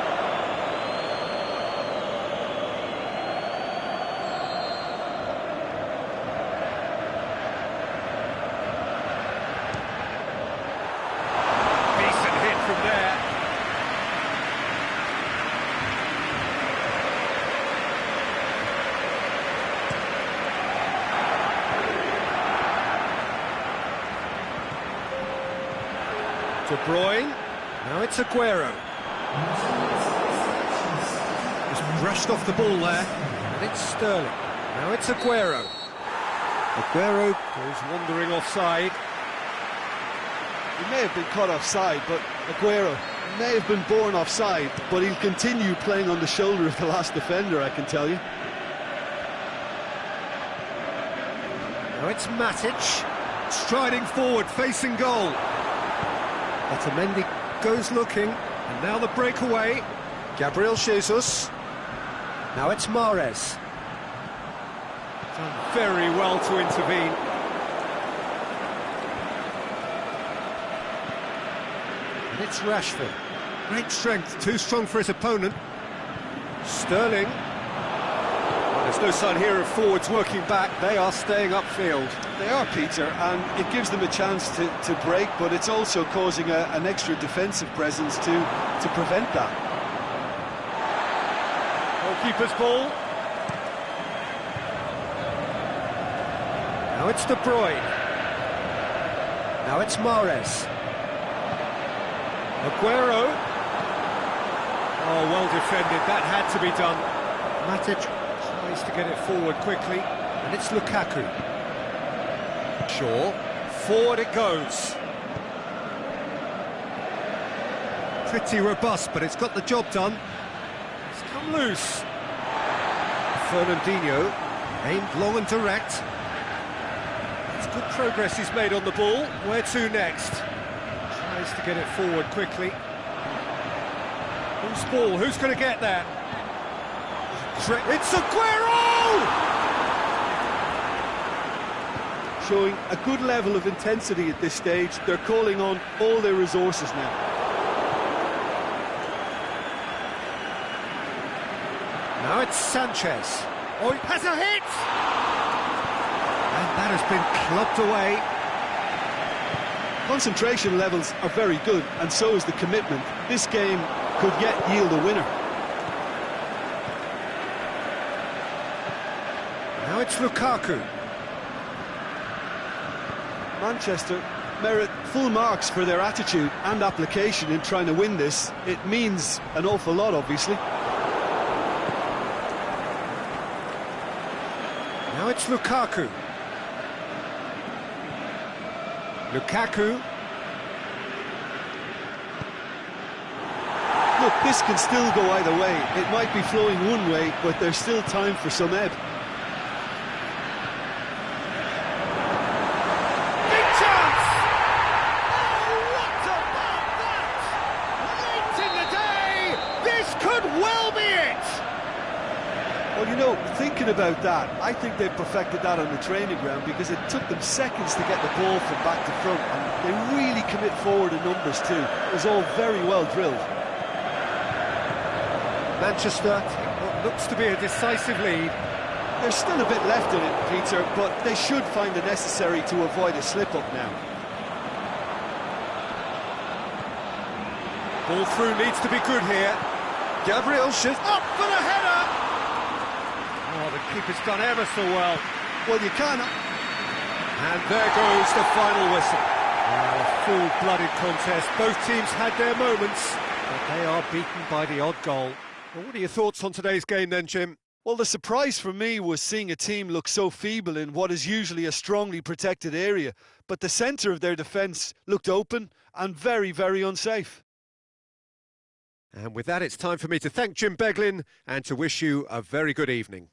De Bruyne, now it's Aguero. Just brushed off the ball there, and it's Sterling. Now it's Aguero. Aguero goes wandering offside. He may have been caught offside, but Aguero may have been born offside, but he'll continue playing on the shoulder of the last defender, I can tell you. Now it's Matic, striding forward, facing goal. Otamendi goes looking, and now the breakaway. Gabriel Jesus. Now it's Mahrez. Done very well to intervene. And it's Rashford. Great strength, too strong for his opponent. Sterling. Well, there's no sign here of forwards working back. They are staying upfield. They are, Peter, and it gives them a chance to break, but it's also causing an extra defensive presence to prevent that. Goalkeeper's ball. Now it's De Bruyne. Now it's Mahrez. Aguero. Oh, well defended. That had to be done. Matic tries to get it forward quickly, and it's Lukaku. Shaw, forward it goes. Pretty robust, but it's got the job done. It's come loose. Fernandinho, aimed long and direct. It's good progress he's made on the ball. Where to next? Tries to get it forward quickly. Who's ball? Who's going to get there? It's Aguero! Showing a good level of intensity at this stage. They're calling on all their resources now. Now it's Sanchez. Oh, he has a hit! And that has been clubbed away. Concentration levels are very good, and so is the commitment. This game could yet yield a winner. Now it's Lukaku. Manchester merit full marks for their attitude and application in trying to win this. It means an awful lot, obviously. Now it's Lukaku. Lukaku. Look, this can still go either way. It might be flowing one way, but there's still time for some ebb. Well, you know, thinking about that, I think they perfected that on the training ground because it took them seconds to get the ball from back to front, and they really commit forward in numbers too. It was all very well drilled. Manchester take what looks to be a decisive lead. There's still a bit left in it, Peter, but they should find it necessary to avoid a slip-up now. Ball through needs to be good here. Gabriel shoots up for the header! Oh, the keeper's done ever so well. Well, you can't. And there goes the final whistle. A full-blooded contest. Both teams had their moments, but they are beaten by the odd goal. Well, what are your thoughts on today's game then, Jim? Well, the surprise for me was seeing a team look so feeble in what is usually a strongly protected area, but the centre of their defence looked open and very, very unsafe. And with that, it's time for me to thank Jim Beglin and to wish you a very good evening.